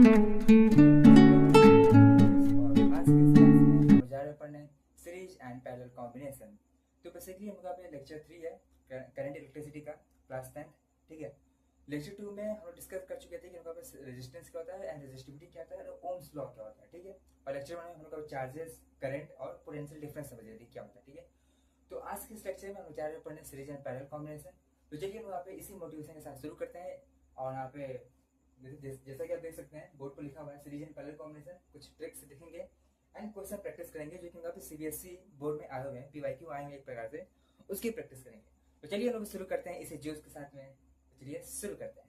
आज के इस क्लास में हम जा रहे हैं पढ़ने सीरीज एंड पैरेलल कॉम्बिनेशन। तो बेसिकली हम लोग लेक्चर 3 है करंट इलेक्ट्रिसिटी का क्लास 10। ठीक है, लेक्चर 2 में हम लोग डिस्कस कर चुके थे कि हम लोग रेजिस्टेंस क्या होता है एंड रेजिस्टिविटी क्या होता है और ओम्स लॉ क्या होता है। ठीक है, और लेक्चर 1 में हम लोग चार्जेस, करंट और पोटेंशियल डिफरेंस समझ रहे थे क्या होता है। ठीक है, तो आज के इस लेक्चर में हम जा रहे हैं पढ़ने सीरीज एंड पैरेलल कॉम्बिनेशन। तो चलिए हम यहाँ पे इसी मोटिवेशन के साथ शुरू करते हैं। और यहाँ पे जैसा कि आप देख सकते हैं बोर्ड पर लिखा हुआ है सीरीज एंड पैरेलल कॉम्बिनेशन। कुछ ट्रिक्स दिखेंगे एंड क्वेश्चन प्रैक्टिस करेंगे जो कि यहाँ पे सीबीएसई बोर्ड में आए हुए हैं, पीवाईक्यू आए हुए एक प्रकार से, उसकी प्रैक्टिस करेंगे। तो चलिए लोग शुरू करते हैं इसे जोश के साथ में। तो चलिए शुरू करते हैं।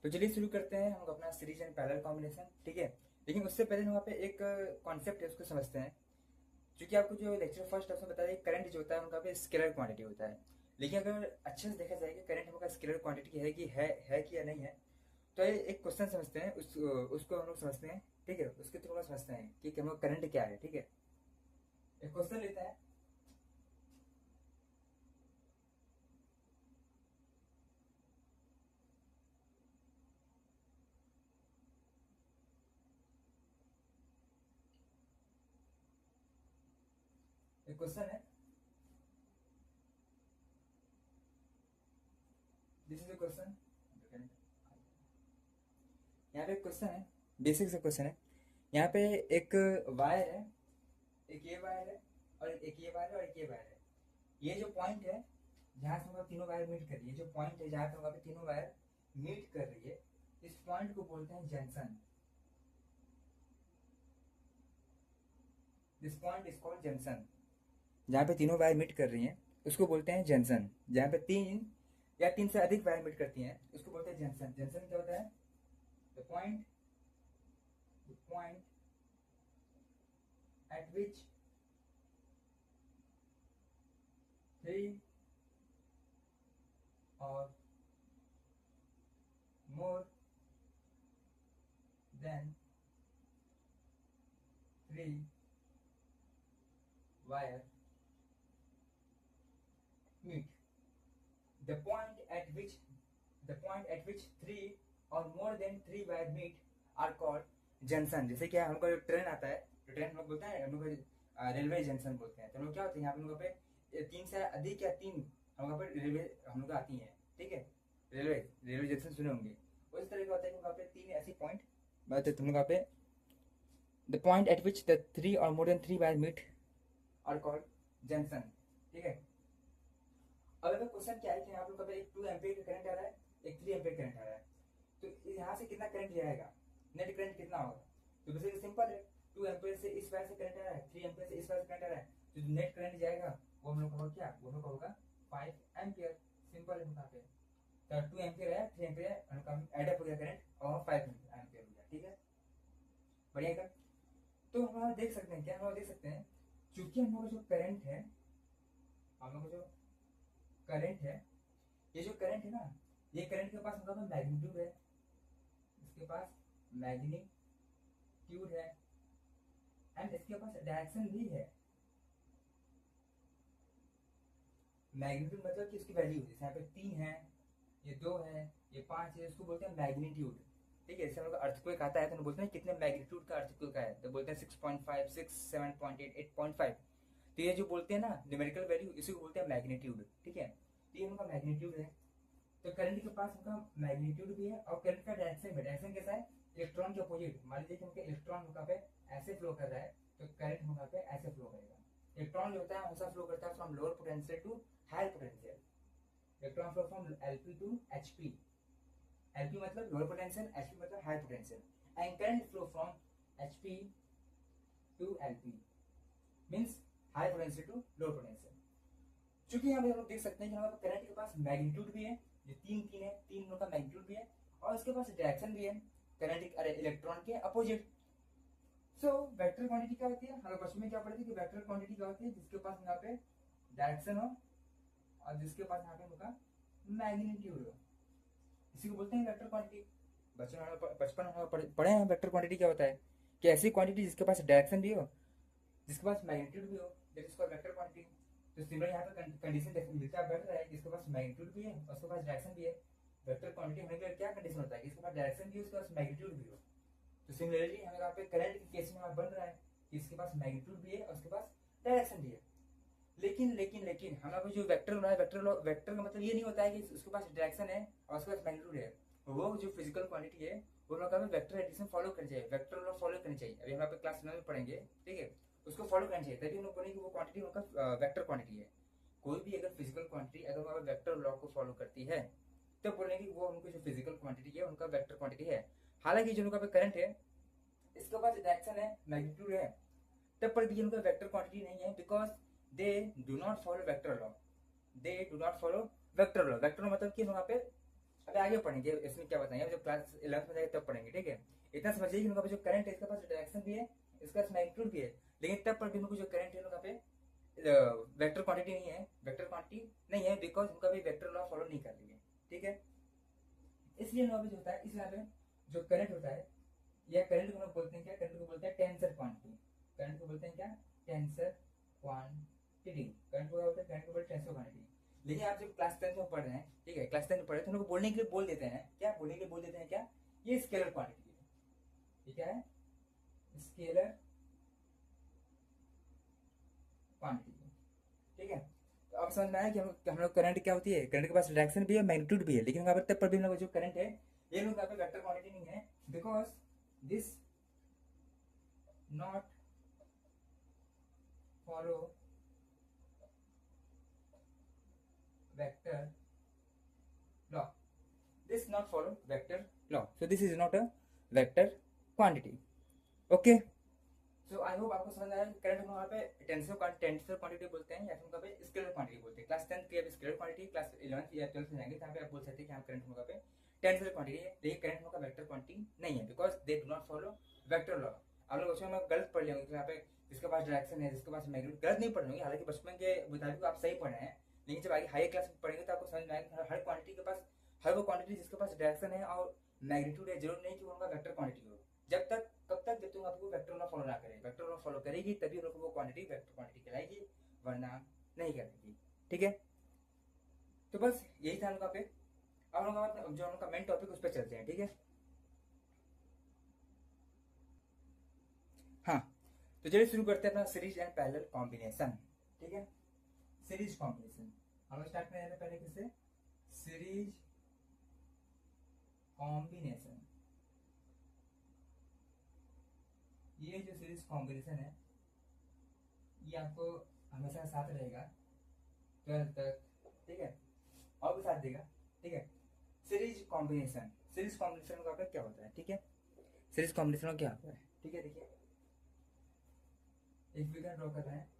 तो चलिए शुरू करते हैं हम अपना सीरीज एंड पैरेलल कॉम्बिनेशन। ठीक है, लेकिन उससे पहले वहाँ पे एक कॉन्सेप्ट है उसको समझते हैं। क्योंकि आपको जो लेक्चर फर्स्ट उसमें बताया करंट जो होता है उनका पे स्केलर क्वांटिटी होता है। लेकिन अगर अच्छे से देखा जाए कि करंट हमका स्केलर क्वांटिटी है कि या नहीं है, तो ये एक क्वेश्चन समझते हैं, उसको हम लोग समझते हैं। ठीक है, उसके थ्रू हम समझते हैं कि हम लोग करंट क्या है। ठीक है, एक क्वेश्चन लेते हैं। एक क्वेश्चन है, दिस इज अ क्वेश्चन। यहाँ पे क्वेश्चन है, बेसिक से क्वेश्चन है। यहाँ पे एक वायर है, एक ये वायर है और एक ये वायर है और एक ये वायर है। ये जो पॉइंट है जहाँ से हम तीनों वायर मीट कर रही है, जो पॉइंट है जहाँ पे हम तीनों वायर मीट कर रही है, इस पॉइंट को बोलते हैं junction. This point is called junction. जहाँ पे तीनों वायर मीट कर रही हैं उसको बोलते हैं जंक्शन। जहाँ पे तीन या तीन से अधिक वायर मीट करती हैं उसको बोलते हैं जंक्शन। जंक्शन क्या होता है? The point eight which three और more than three wire meet. The point at which three or more than three wire meet are called junction. जैसे क्या हमको जो ट्रेन आता है, तो ट्रेन हम लोग बोलते हैं, हम लोग रेलवे जंक्शन बोलते हैं। तो हम लोग क्या होते हैं यहाँ पे हम लोग पे तीन से अधिक या तीन हम लोग पे रेलवे हम लोग आती हैं। ठीक है, रेलवे जंक्शन सुने होंगे। उस तरह का होता है कि वहाँ पे तीन ऐसी पॉइंट बात है तुम लोग पे। The point at which the three or more than three wire meet are called junction। ठीक है, अब अगर क्वेश्चन क्या है कि आप लोग का एक 2 एम्पीयर का करंट आ रहा है, एक 3 एम्पीयर करंट आ रहा है, तो यहाँ से कितना करंट जाएगा, नेट करंट कितना होगा? तो बेसिकली सिंपल है, 2 एम्पीयर से इस वायर से करंट आ रहा है, 3 एम्पीयर से इस वायर से करंट आ रहा है, तो जो नेट करंट जाएगा वो हम लोग का होगा क्या? वो हम लोग का होगा 5 एम्पीयर। सिंपल है यहाँ पे, तो 2 एम्पीयर है, 3 एम्पीयर है, हम लोग एड अप हो गया करंट और 5 एम्पीयर हो गया। ठीक है, बढ़िया का। तो हम लोग देख सकते हैं क्या, हम लोग देख सकते हैं चूंकि हम लोग जो करंट है, हम लोग जो करंट है, ये जो करंट है ना, ये करंट के पास हम लोग मैग्नीट्यूड है, इसके पास मैग्नीट्यूड है एंड इसके पास डायरेक्शन भी है। मैग्नीट्यूड मतलब कि इसकी वैल्यू, जैसे यहाँ पे 3 है, ये 2 है, ये 5 है, इसको बोलते हैं मैग्नीट्यूड। ठीक है, जैसे हम लोग अर्थक्वेक आता है तो बोलते हैं कितने मैग्नीट्यूड का अर्थक्वेक है, तो बोलते हैं 6.5, 6, 7.8, 8.5। तो ये जो बोलते हैं ना न्यूमेरिकल वैल्यू, इसी को बोलते हैं मैग्नीट्यूड। ठीक है, तो ये उनका मैग्नीट्यूड है। तो करंट के पास उनका मैग्नीट्यूड भी है और करंट का डायरेक्शन भी। डायरेक्शन कैसा है? इलेक्ट्रॉन के अपोजिट। मान लीजिए कि उनका इलेक्ट्रॉन उनका पे ऐसे फ्लो कर रहा है, तो करंट उनका पे ऐसे फ्लो करेगा। इलेक्ट्रॉन जो होता है हमेशा फ्लो करता है from lower potential to higher potential. Electron flow from LP to HP. LP मतलब लोअर पोटेंशियल, एचपी मतलब higher potential, and current flow from HP to LP means higher potential to lower potential. चूंकि हम लोग देख सकते हैं कि हमारे करंट के पास मैग्नीट्यूड भी है, जो तीन है, तीन का मैग्नीट्यूड भी है, और इसके पास डायरेक्शन भी है करंट अरे इलेक्ट्रॉन के अपोजिट। सो वेक्टर क्वांटिटी क्या होती है? हमें बचपन में क्या पढ़े थे कि वेक्टर क्वांटिटी क्या होती है? जिसके पास यहाँ पे डायरेक्शन हो और जिसके पास यहाँ पे उनका मैग्नीट्यूड हो, इसी को बोलते हैं वेक्टर क्वांटिटी। बचपन में पढ़े हैं वेक्टर क्वांटिटी क्या होता है, कि ऐसी क्वांटिटी जिसके पास डायरेक्शन भी हो, जिसके पास मैग्नीट्यूड भी हो, that is called vector quantity. तो सिमिलर यहाँ पे कंडीशन मिलता है, बढ़ रहा है, इसके पास मैग्नीट्यूड भी है और उसके पास डायरेक्शन भी है। वेक्टर क्वांटिटी होने के लिए क्या कंडीशन होता है कि इसके पास डायरेक्शन भी हो, उसके पास मैग्नीट्यूड भी हो। तो सिमिलरली हमें यहाँ पे करंट के केस में हमें बन रहा है कि इसके पास मैग्नीट्यूड भी है और उसके पास डायरेक्शन भी है। लेकिन हमारा जो वेक्टर बना है, वेक्टर का मतलब ये नहीं होता है कि उसके पास डायरेक्शन है और उसके पास मैग्नीट्यूड है। वो जो फिजिकल क्वांटिटी है वो लोग हमें वेक्टर एडिशन फॉलो करनी चाहिए, वेक्टर लॉ फॉलो करनी चाहिए। अभी हम यहाँ पे क्लास 9 में पढ़ेंगे, ठीक है, उसको फॉलो करना चाहिए, तभी हम लोग बोलेंगे वो क्वांटिटी उनका वेक्टर क्वांटिटी है। कोई भी अगर फिजिकल क्वांटिटी अगर वहाँ वेक्टर लॉ को फॉलो करती है तो बोलेंगे वो उनको जो फिजिकल क्वांटिटी है उनका वेक्टर क्वांटिटी है। हालांकि जो उनका करंट है इसके पास डायरेक्शन है, मैग्नीट्यूड है, तब पर भी उनका वेक्टर क्वांटिटी नहीं है, because they do not follow vector law. They do not follow vector law. Vector मतलब कि वहाँ पे अभी आगे पढ़ेंगे, इसमें क्या बताएंगे जब क्लास 11th में जाएगा तब पढ़ेंगे, ठीक है। इतना समझिए कि उनका जो करंट है इसके पास डायरेक्शन भी है, इसके पास मैग्नीट्यूड भी है, लेकिन तब पर भी उनको जो करंट है उनका पे वेक्टर क्वांटिटी नहीं है, वेक्टर क्वांटिटी नहीं है, बिकॉज उनका भी वेक्टर लॉ फॉलो नहीं कर रही है, ठीक है। इसलिए जो होता है, इसलिए जो करंट होता है या करंट को लोग बोलते हैं क्या, करंट को बोलते हैं टेंसर क्वांटिटी। करंट को बोलते हैं क्या, टेंसर क्वांटिटी। करंट को बोलते हैं, करंट को बोलते हैं टेंसर क्वांटिटी। लेकिन आप जब क्लास 10 में पढ़ रहे हैं, ठीक है, क्लास 10 में पढ़ रहे हैं तो उनको बोलने के लिए बोल देते हैं क्या, बोलने के लिए बोल देते हैं क्या, ये स्केलर क्वांटिटी है। ये क्या है, स्केलर क्वांटिटी, ठीक है। तो अब समझ में आया कि हम लोग करंट क्या होती है, करंट के पास डायरेक्शन भी है, मैग्नीट्यूड भी है, लेकिन वहां पर तब पर भी हम लोग जो करंट है ये लोग यहाँ पे वेक्टर क्वांटिटी नहीं है, because this not follow vector law. This not follow vector law. So this is not a vector quantity. Okay. So I hope आपको समझ आया। करंट को वहाँ पे टेंसर क्वांटिटी बोलते हैं या फिर पे स्केलर क्वांटिटी बोलते हैं। क्लास 10 की अब स्केलर क्वांटिटी, क्लास 11th या 12th में जाएंगे जहाँ पे आप बोल सकते हैं कि हम करंट पे टेंसर क्वांटिटी है, लेकिन करंट का वेक्टर क्वांटिटी नहीं है, because they do not follow vector law. आप लोग बचपन में गलत पढ़ लेंगे यहाँ पे जिसके पास डायरेक्शन है, जिसके पास मैग्नीट्यूड, गलत नहीं पढ़ लेंगे, हालांकि बचपन के मुताबिक आप सही पढ़ रहे हैं, लेकिन जब आगे हाई क्लास में पढ़ेंगे तो आपको समझ में आएगा हर क्वांटिटी के पास, हर वो क्वांटिटी जिसके पास डायरेक्शन है और मैग्नीट्यूड है, जरूर नहीं कि उनका वेक्टर क्वांटिटी हो। जब तक कब तक, जब तक आपको वेक्टर लॉ फॉलो ना करे, वेक्टर लॉ फॉलो करेगी तभी उनको वो क्वांटिटी वेक्टर क्वांटिटी कहलाएगी, वरना नहीं करेगी, ठीक है। तो बस यही था उनका पे। अब उनका जो उनका मेन टॉपिक उस पर चलते हैं, ठीक है। हाँ, तो चलिए शुरू करते हैं अपना सीरीज एंड पैरेलल कॉम्बिनेशन, ठीक है। सीरीज कॉम्बिनेशन हम स्टार्ट में रहने पहले किससे, सीरीज कॉम्बिनेशन। ये जो सीरीज कॉम्बिनेशन है ये आपको हमेशा साथ रहेगा 12th तक, ठीक है, और भी साथ देगा, ठीक है। सीरीज कॉम्बिनेशन, सीरीज कॉम्बिनेशन का क्या होता है, ठीक है, सीरीज कॉम्बिनेशन में क्या होता है, ठीक है। देखिए एक फिगर ड्रॉ कर रहे हैं,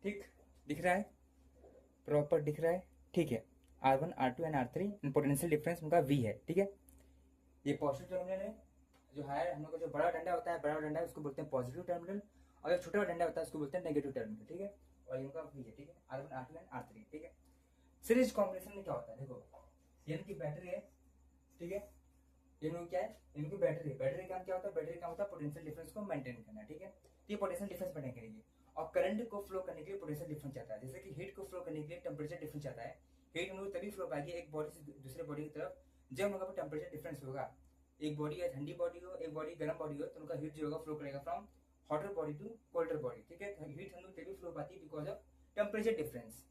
ठीक दिख रहा है, प्रॉपर दिख रहा है, ठीक है। R1 R2 and R3 potential difference उनका V है, ठीक है। ये पॉजिटिव टर्मिनल है, जो है हम लोग का जो बड़ा डंडा होता है, बड़ा डंडा है उसको बोलते हैं पॉजिटिव टर्मिनल, और जो छोटा डंडा होता है उसको बोलते हैं नेगेटिव टर्मिनल, ठीक है। और इनका V है, ठीक है, R1 R2 एंड R3, ठीक है। सीरीज कॉम्बिनेशन में क्या होता है, देखो ये इनकी बैटरी है, ठीक है, ये लोग क्या है, इनकी बैटरी, बैटरी काम क्या होता है, बैटरी काम होता है पोटेंशियल डिफरेंस को मेंटेन करना, ठीक है। तो ये पोटेंशियल डिफरेंस मेंटेन करेगी, और करंट को फ्लो करने के लिए पोटेंशियल डिफरेंस चाहता है, जैसे कि हीट को फ्लो करने के लिए टेम्परेचर डिफरेंस चाहता है। हीट हम लोग तभी फ्लो पाएगी एक बॉडी से दूसरे बॉडी की तरफ जब हम लोग का टेम्परेचर डिफरेंस होगा। एक बॉडी या ठंडी बॉडी हो, एक बॉडी गर्म बॉडी हो, तो उनका हीट जो होगा फ्लो करेगा from hotter body to colder body, ठीक है। हीट हम लोग तभी फ्लो पाती है बिकॉज ऑफ टेम्परेचर डिफरेंस।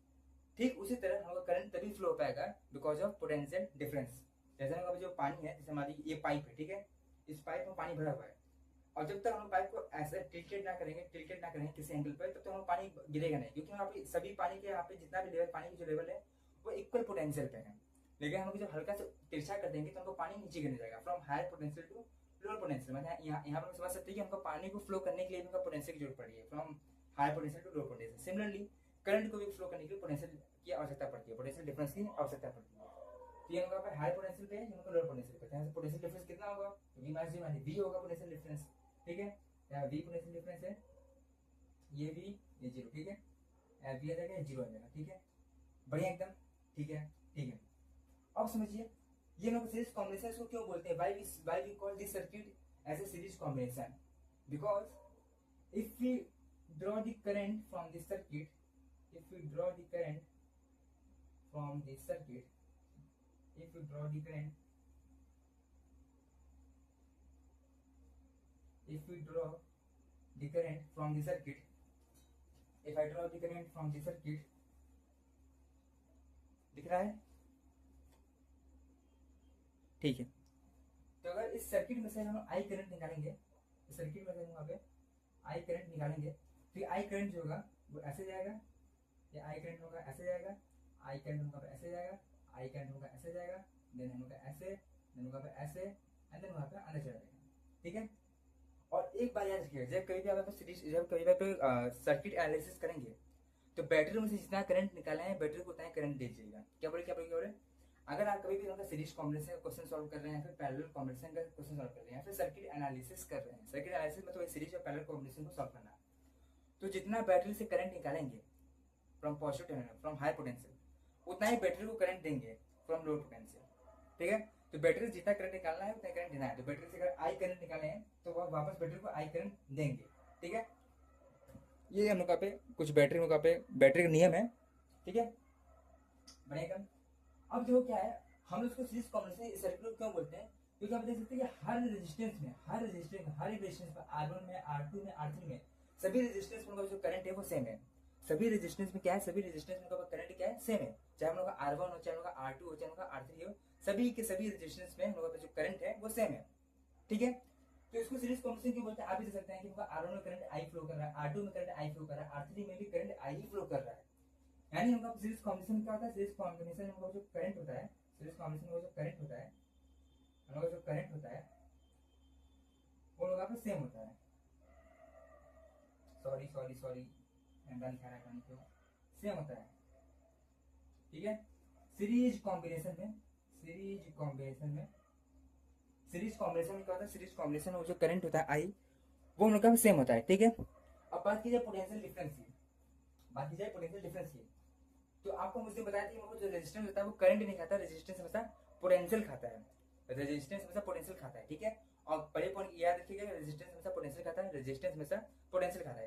ठीक उसी तरह हम लोग करंट तभी फ्लो पाएगा बिकॉज ऑफ पोटेंशियल डिफरेंस। जैसे हम जो पानी है, जैसे हमारी ये पाइप है, ठीक है, इस पाइप में पानी भरा हुआ है, और जब तक हम पाइप को ऐसे टिल्टेड ना करेंगे किसी एंगल पर, तब तक हम पानी गिरेगा नहीं, क्योंकि यहाँ पे सभी पानी के, यहाँ पे जितना भी लेवल, पानी की जो लेवल है वो इक्वल पोटेंशियल पे है। लेकिन हम जब हल्का से तिरछा कर देंगे तो हमको पानी नीचे गिरने जाएगा from higher potential to lower potential. मतलब यहाँ पर समझ सकते हैं कि हमको पानी को फ्लो करने के लिए हमको पोटेंशियल की जरूरत पड़ी है, from higher potential to lower potential. Similarly current को भी फ्लो करने के लिए पोटेंशियल की आवश्यकता पड़ती है, पोटेंशियल डिफरेंस की आवश्यकता पड़ती है। तो ये होगा हाई पोटेंशियल पे, ये होगा लोअर पोटेंशियल पे, तो यहाँ से पोटेंशियल डिफरेंस कितना होगा, तो v माइनस जी माइनस v होगा पोटेंशियल डिफरेंस, ठीक है। यहाँ v पोटेंशियल डिफरेंस है, ये v ये जीरो, ठीक है, v आ जाएगा, ये जीरो आ जाएगा, ठीक है, बढ़िया एकदम, ठीक है, ठीक है। अब समझिए ये लोग सीरीज कॉम्बिनेशन को क्यों बोलते हैं, why we call this circuit as a series combination, because if we draw the current from the circuit, if we draw the current from the circuit, if we draw the current, if we draw the current from the circuit, if I draw the current from the circuit, दिख रहा है, ठीक है। तो अगर इस circuit में से हम आई करंट निकालेंगे, इस सर्किट में से हम वहाँ पे आई करंट निकालेंगे, तो आई करंट जो होगा वो ऐसे जाएगा, ये आई करंट होगा ऐसे जाएगा, आई करंट होगा ऐसे जाएगा, आई करंट होगा ऐसे जाएगा, देन होगा ऐसे, देन होगा ऐसे, एंड देन वहाँ पे अंदर चला जाएगा, ठीक है। और एक बात याद रखिएगा, जब कभी भी आप सर्किट एनालिसिस करेंगे तो बैटरी में से जितना करंट निकाले हैं बैटरी को उतना ही करंट दीजिएगा। क्या बोले, अगर आप कभी भी सीरीज कॉम्बिनेशन का क्वेश्चन सॉल्व कर रहे हैं, फिर पैरेलल कॉम्बिनेशन का क्वेश्चन सॉल्व कर रहे हैं, फिर सर्किट एनालिसिस कर रहे हैं, सर्किट एनालिसिस में तो सीरीज और पैरेलल कॉम्बिनेशन को सॉल्व करना है, तो जितना बैटरी से करंट निकालेंगे from positive terminal, from high potential, उतना ही बैटरी को करंट देंगे फ्रॉम लो पोटेंशियल, ठीक है। तो बैटरी से जितना करंट निकालना है उतना करंट देना है, तो बैटरी से अगर आई करंट निकाले हैं तो वह वापस बैटरी को आई करंट देंगे, ठीक है। ये हम लोग पे कुछ बैटरी का नियम है, ठीक है, बनेगा। अब जो क्या है, हम लोग इसको सीरीज कॉम्बिनेशन सर्किट क्यों बोलते हैं, क्योंकि आप देख सकते हैं कि हर रेजिस्टेंस में हर एक रेजिस्टेंस में R1 में R2 में R3 में सभी रेजिस्टेंस में जो करंट है वो सेम है। सभी रेजिस्टेंस में क्या है, सभी रेजिस्टेंस में करंट क्या है, सेम है, चाहे हम लोग का R1 हो, चाहे हम लोग का R2 हो, चाहे हम लोग का R3 हो, सभी के सभी रेजिस्टेंस में हम लोग का जो करंट है वो सेम है, ठीक है। तो इसको सीरीज कॉम्बिनेशन क्यों बोलते हैं, आप भी देख सकते हैं कि R1 में करंट आई फ्लो कर रहा है, R2 में करंट आई फ्लो कर रहा है, R3 में भी करंट आई फ्लो कर रहा है, यानी हमका सीरीज कॉम्बिनेशन क्या होता है, सीरीज कॉम्बिनेशन में हमका जो करंट होता है, सीरीज कॉम्बिनेशन में जो करंट होता है, हम लोग जो करंट होता है वो लोग पे सेम होता है, सॉरी एंगल खा रहा है, सेम होता है, ठीक है। सीरीज कॉम्बिनेशन में क्या होता है, सीरीज कॉम्बिनेशन में जो करंट होता है आई वो हम लोग का सेम होता है, ठीक है। अब बात की जाए पोटेंशियल डिफरेंस की, तो आपको मुझे बताया था कि जो रेजिस्टेंस होता है वो करंट नहीं खाता, रेजिस्टेंस हमेशा पोटेंशियल खाता है, ठीक है। और पहले पॉइंट याद रखिएगा, रेजिस्टेंस हमेशा पोटेंशियल खाता है,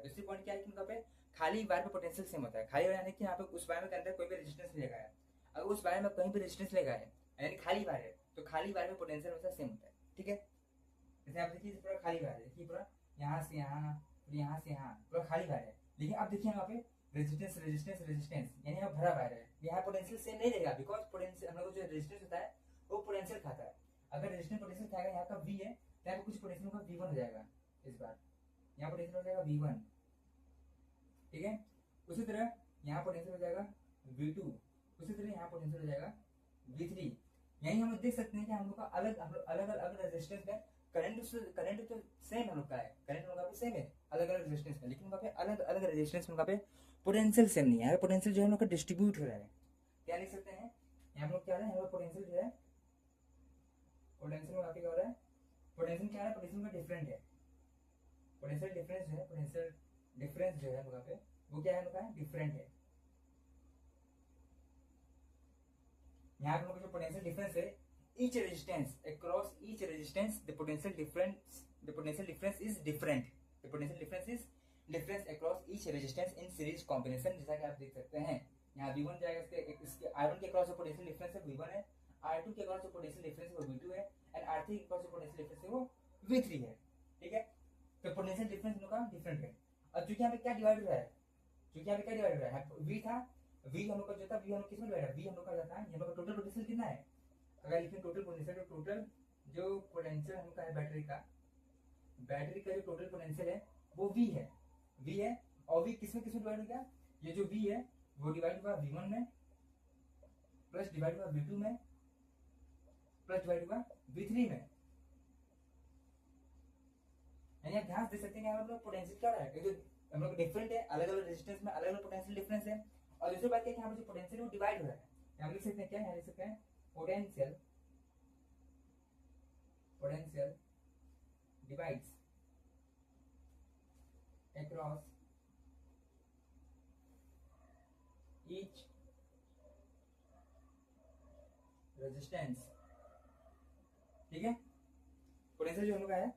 दूसरी पॉइंट क्या है कि उनका पे खाली वायर पे पोटेंशियल सेम होता है, खाली वायर यानी कि यहाँ पे उस वायर के अंदर कोई भी रेजिस्टेंस नहीं लगाया है, अगर उस वायर में कहीं भी रेजिस्टेंस लगा है यानी खाली वायर है, तो खाली वायर में पोटेंशियल हमेशा सेम होता है, ठीक है। जैसे आप देखिए पूरा खाली वायर है, देखिए पूरा यहाँ से यहाँ पूरा खाली वायर है, लेकिन आप देखिए यहाँ पे रेजिस्टेंस यानी यहाँ भरा वायर है, यहाँ पोटेंशियल सेम नहीं रहेगा, बिकॉज पोटेंशियल हम लोग जो रेजिस्टेंस होता है वो पोटेंशियल खाता है। अगर रेजिस्टेंस पोटेंशियल खाएगा, यहाँ का V है तो यहाँ पे कुछ पोटेंशियल का V1 हो जाएगा, इस बार यहाँ पोटेंशियल हो जाएगा V1, ठीक है। उसी तरह यहाँ पोटेंशियल हो जाएगा V2, उसी तरह यहाँ पोटेंशियल हो जाएगा V3। यही हम देख सकते हैं कि हम लोग का अलग रेजिस्टेंस में करंट तो सेम हम लोग का है, करंट हम लोग का सेम है अलग अलग रेजिस्टेंस में, लेकिन वहाँ पे अलग अलग रेजिस्टेंस में वहाँ पे पोटेंशियल सेम नहीं है, पोटेंशियल जो है हम लोग का डिस्ट्रीब्यूट हो रहा है। क्या लिख सकते हैं, यहाँ हम लोग क्या है, हम लोग पोटेंशियल जो है, पोटेंशियल वहाँ पे क्या हो रहा है, पोटेंशियल क्या है, पोटेंशियल का डिफरेंट है, पोटेंशियल डिफरेंस जो है वहाँ पे वो क्या है, हम लोग का डिफरेंट है। यहाँ पे हम लोग जो पोटेंशियल डिफरेंस है, each resistance across each resistance the potential difference is different, across each resistance in series combination, जैसा कि आप देख सकते हैं यहाँ V1 जाएगा, इसके R1 के अक्रॉस जो पोटेंशियल डिफरेंस है V1 है, R2 के अक्रॉस जो पोटेंशियल डिफरेंस है वो V2 है, एंड R3 के अक्रॉस जो पोटेंशियल डिफरेंस है वो V3 है, ठीक है। तो पोटेंशियल डिफरेंस लोग का डिफरेंट है। अब चूंकि यहाँ पे क्या डिवाइड हो रहा है, V था, V हम लोग का जो था, V हम लोग किसमें डिवाइड है, V हम लोग का जाता है, हम लोग का टोटल पोटेंशियल कितना है, अगर लिखें टोटल पोटेंशियल, तो टोटल जो पोटेंशियल हमका है बैटरी का जो टोटल पोटेंशियल है वो V है, और V किसमें डिवाइड हो गया, ये जो V है वो डिवाइड हुआ V1 में, प्लस डिवाइड हुआ V2 में, प्लस डिवाइड हुआ V3 में। यानी आप ध्यान दे सकते हैं कि हम लोग पोटेंशियल क्या है, जो हम लोग डिफरेंट है, अलग अलग रेजिस्टेंस में अलग अलग पोटेंशियल डिफरेंस है, और दूसरी बात क्या है यहाँ पर जो पोटेंशियल वो डिवाइड हो रहा है, यहाँ लिख सकते हैं क्या, यहाँ लिख सकते हैं potential divides across each resistance। ठीक है, पोटेंशियल जो हम लोग का है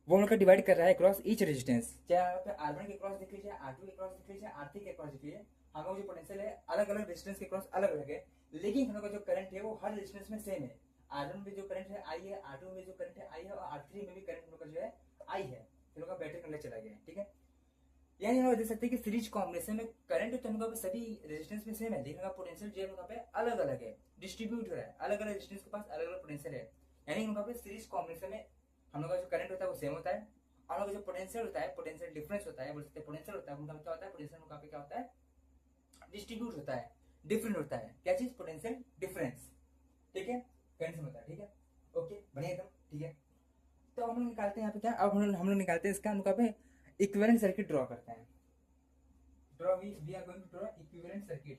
वो हम लोग का डिवाइड कर रहा है क्रॉस ईच रेजिस्टेंस, चाहे आप R1 के क्रॉस देख लीजिए, R2 के क्रॉस देख लीजिए, R3 के क्रॉस देख लीजिए, हम लोग जो पोटेंशियल है अलग अलग रेजिस्टेंस के क्रॉस अलग अलग है, लेकिन हम लोग का जो करंट है वो हर रेजिस्टेंस में सेम है। R1 में जो करंट है I है, R2 में जो करंट है I है, और R3 में भी करंट हम लोग का जो है I है। हम लोग का बैटरी कनेक्ट चला गया है। ठीक है, यानी हम लोग देख सकते हैं कि सीरीज कॉम्बिनेशन में करंट तो हम लोग सभी रेजिस्टेंस में सेम है, लेकिन पोटेंशियल जो है हम लोग पे अलग अलग है, डिस्ट्रीब्यूट हो रहा है, अलग अलग रेजिस्टेंस के पास अलग अलग पोटेंशियल है। यानी हम लोग पे सीरीज कॉम्बिनेशन में हम लोग का जो करंट होता है वो सेम होता है, और हम लोग जो पोटेंशियल होता है, पोटेंशियल डिफरेंस होता है, बोल सकते हैं पोटेंशियल होता है, उनका क्या होता है, पोटेंशियल उनका पे क्या होता है, डिस्ट्रीब्यूट होता है, डिफरेंट होता है। क्या चीज, पोटेंशियल डिफरेंस। ठीक है, करंट से होता है। ठीक है, ओके, बढ़िया एकदम। ठीक है, तो हम लोग निकालते हैं यहाँ पे क्या, अब हम लोग निकालते हैं इसका उनका पे इक्विवेलेंट सर्किट ड्रॉ करते हैं। Draw we are going to draw equivalent circuit,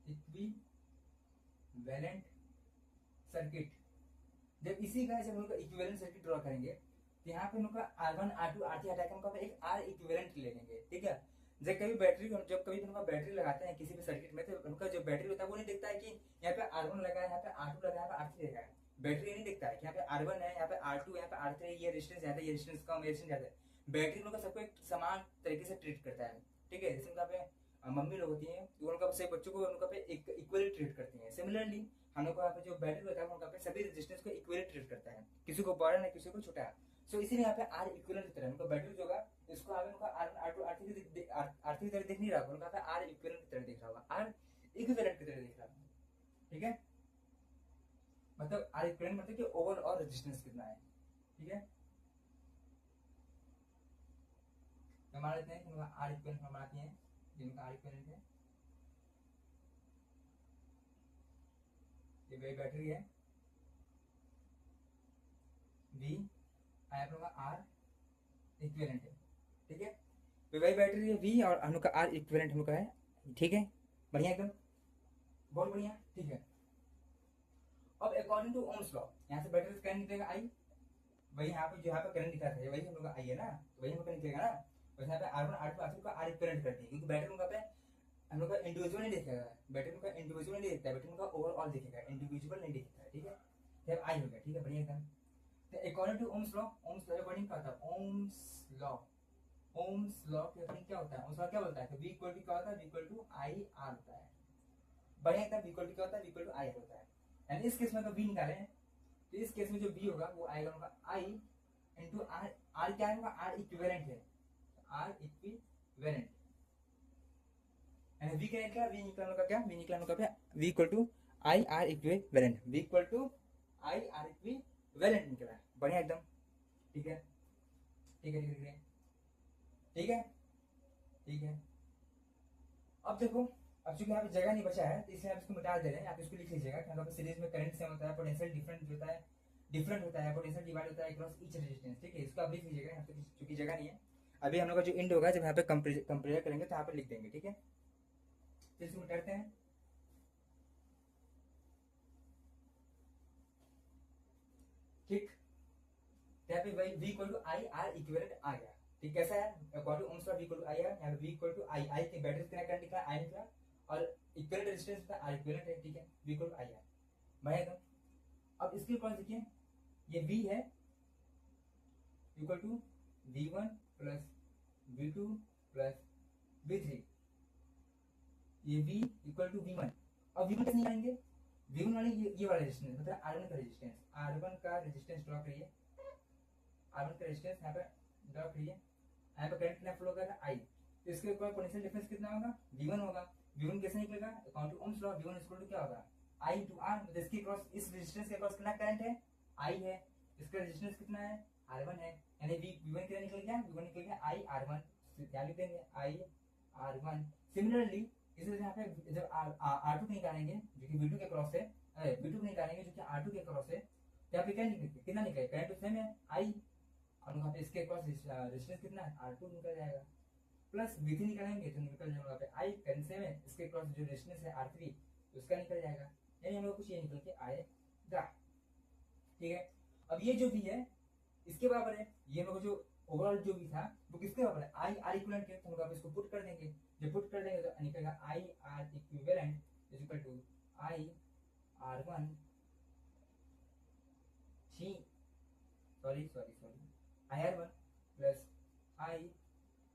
equivalent circuit. जब इसी का जब हम लोग इक्विवेलेंट सर्किट ड्रॉ करेंगे तो यहाँ पे हम लोग का R1 R2 R3 हटा के हम एक R इक्विवेलेंट ले लेंगे। ठीक है, जब कभी हम बैटरी लगाते हैं किसी भी सर्किट में, तो उनका जो बैटरी होता है वो नहीं दिखता है कि यहाँ पे R1 लगा है, यहाँ पे R2 लगा है, यहाँ पे R3 लगा है। बैटरी नहीं दिखता है कि यहाँ पे R1 है, यहाँ पे R2, यहाँ पे R3, ये रेजिस्टेंस ज्यादा है, ये रेजिस्टेंस कम, ये रेजिस्टेंस ज्यादा है। बैटरी लोग सबको एक समान तरीके से ट्रीट करता है। ठीक है, जैसे उनका पे मम्मी लोग होती हैं तो उनका सभी बच्चों को उनका पे इक्वली ट्रीट करती हैं। सिमिलरली हम लोग को यहाँ पे जो बैटरी होता है उनका पे सभी रेजिस्टेंस को इक्वली ट्रीट करता है, किसी को बड़ा ना किसी को छोटा। सो इसीलिए यहाँ पे R इक्विवेलेंट की तरह उनका बैटरी जो होगा इसको आगे उनका R2 R3 की तरह देख नहीं रहा होगा, उनका पे R इक्विवेलेंट की तरह देख रहा होगा, R इक्विवेलेंट की तरह देख रहा होगा। ठीक है, मतलब R इक्विवेलेंट मतलब कि ओवरऑल रेजिस्टेंस कितना है। ठीक है, मान लेते हैं कि R इक्विवेलेंट हम बनाते हैं, जिनका R इक्विवेलेंट है, ये वही बैटरी है V, आया होगा R इक्विवेलेंट है। ठीक है, तो वही बैटरी है V और हम लोग का R इक्विवेलेंट हम लोग का है। ठीक है, बढ़िया एकदम, बहुत बढ़िया। ठीक है, अब अकॉर्डिंग टू ओम्स लॉ यहाँ से बैटरी करंट निकलेगा I, वही यहाँ पे जो यहाँ पे करंट दिखा था वही हम लोग का I है ना, तो वही हम लोग का निकलेगा ना। वैसे यहाँ पे R1 R2 R3 का R इक्विवेलेंट करते हैं, क्योंकि बैटरी उनका पे हम लोग का इंडिविजुअल नहीं दिखेगा, बैटरी उनका इंडिविजुअल नहीं दिखता है, बैटरी उनका ओवरऑल दिखेगा, इंडिविजुअल नहीं दिखता है। ठीक है, जब I हो गया। ठीक है, बढ़िया एकदम। तो according to Ohm's law according क्या होता है, ओम्स लॉ के अकॉर्डिंग क्या होता है, ओम्स लॉ क्या बोलता है, तो V इक्वल टू क्या होता है, V इक्वल टू IR होता है। बढ़िया एकदम, V इक्वल टू क्या होता है, V इक्वल टू IR होता है। यानी इस केस में तो V निकाले हैं, तो इस केस में जो V होगा वो आएगा उनका I इंटू R। R क्या है, R इक्विवेलेंट है, R इक्विवेलेंट। यानी V क्या निकला, V निकला उनका क्या, V निकला उनका V equal to IR equivalent, V equal to IR equivalent निकला है। बढ़िया एकदम। ठीक है, ठीक है, ठीक है, ठीक है, ठीक है। अब देखो, अब चूंकि यहाँ पे जगह नहीं बचा है तो इसलिए आप इसको मिटा दे रहे हैं, आप इसको लिख लीजिएगा कि हम लोग सीरीज में करंट सेम होता है, पोटेंशियल डिफरेंट होता है, पोटेंशियल डिवाइड होता है अक्रॉस ईच रेजिस्टेंस। ठीक है, इसको आप लिख लीजिएगा, यहाँ पे चूंकि जगह नहीं है। अभी हम लोग का जो इंड होगा जब यहाँ पे कंपेयर करेंगे तो यहाँ पे लिख देंगे। ठीक है, तो इसको मिटाते हैं। ठीक, यहाँ पे वही V equal to IR equivalent आ गया। ठीक, कैसा है, according to Ohm's law V equal to IR, यहाँ पे V इक्वल टू I के बैटरी कितना करंट निकला, I निकला, और इक्विवेलेंट रेजिस्टेंस का R इक्विवेलेंट है। ठीक है, V इक्वल टू IR। मैं एकदम, अब इसके ऊपर देखिए ये V है equal to V1 plus V2 plus V3, ये V इक्वल टू V1। अब V1 कैसे निकालेंगे, V1 वाले ये वाला रेजिस्टेंस मतलब R1 का रेजिस्टेंस, R1 का रेजिस्टेंस ड्रॉ करिए, R1 का रेजिस्टेंस यहाँ पे ड्रॉ करिए, यहाँ पे करंट कितना फ्लो करेगा I, तो इसके ऊपर पोटेंशियल डिफरेंस कितना होगा, V1 होगा। V1 कैसे निकलेगा, according to Ohm's law V1 equal to क्या होगा, I into R, मतलब इसके क्रॉस इस रेजिस्टेंस के क्रॉस कितना करंट है, I है, इसका रेजिस्टेंस कितना है, R1 है, यानी V1 कितना निकल गया, V1 निकल गया I R1, क्या लिख देंगे I R1। सिमिलरली इसे यहाँ पे जब R2 निकालेंगे जो कि V2 के क्रॉस है, V2 को निकालेंगे जो कि R2 के क्रॉस है, तो यहाँ पे क्या निकलेगा, कितना निकलेगा, करंट तो सेम है I, और यहाँ पे इसके क्रॉस रेजिस्टेंस कितना है, R2 निकल जाएगा। प्लस V3 निकालेंगे तो निकल जाएगा वहाँ पे I करंट सेम है, इसके क्रॉस जो रेजिस्टेंस है R3 उसका निकल जाएगा, यानी हम लोग कुछ ये निकल के आएगा। ठीक है, अब ये जो भी है इसके बराबर है, ये हम लोग जो ओवरऑल जो भी था वो किसके बराबर है, आई आर इक्विवेलेंट के, तो हम लोग इसको पुट कर देंगे, जब पुट कर देंगे तो निकलेगा I R equivalent is equal to I R one I R one plus I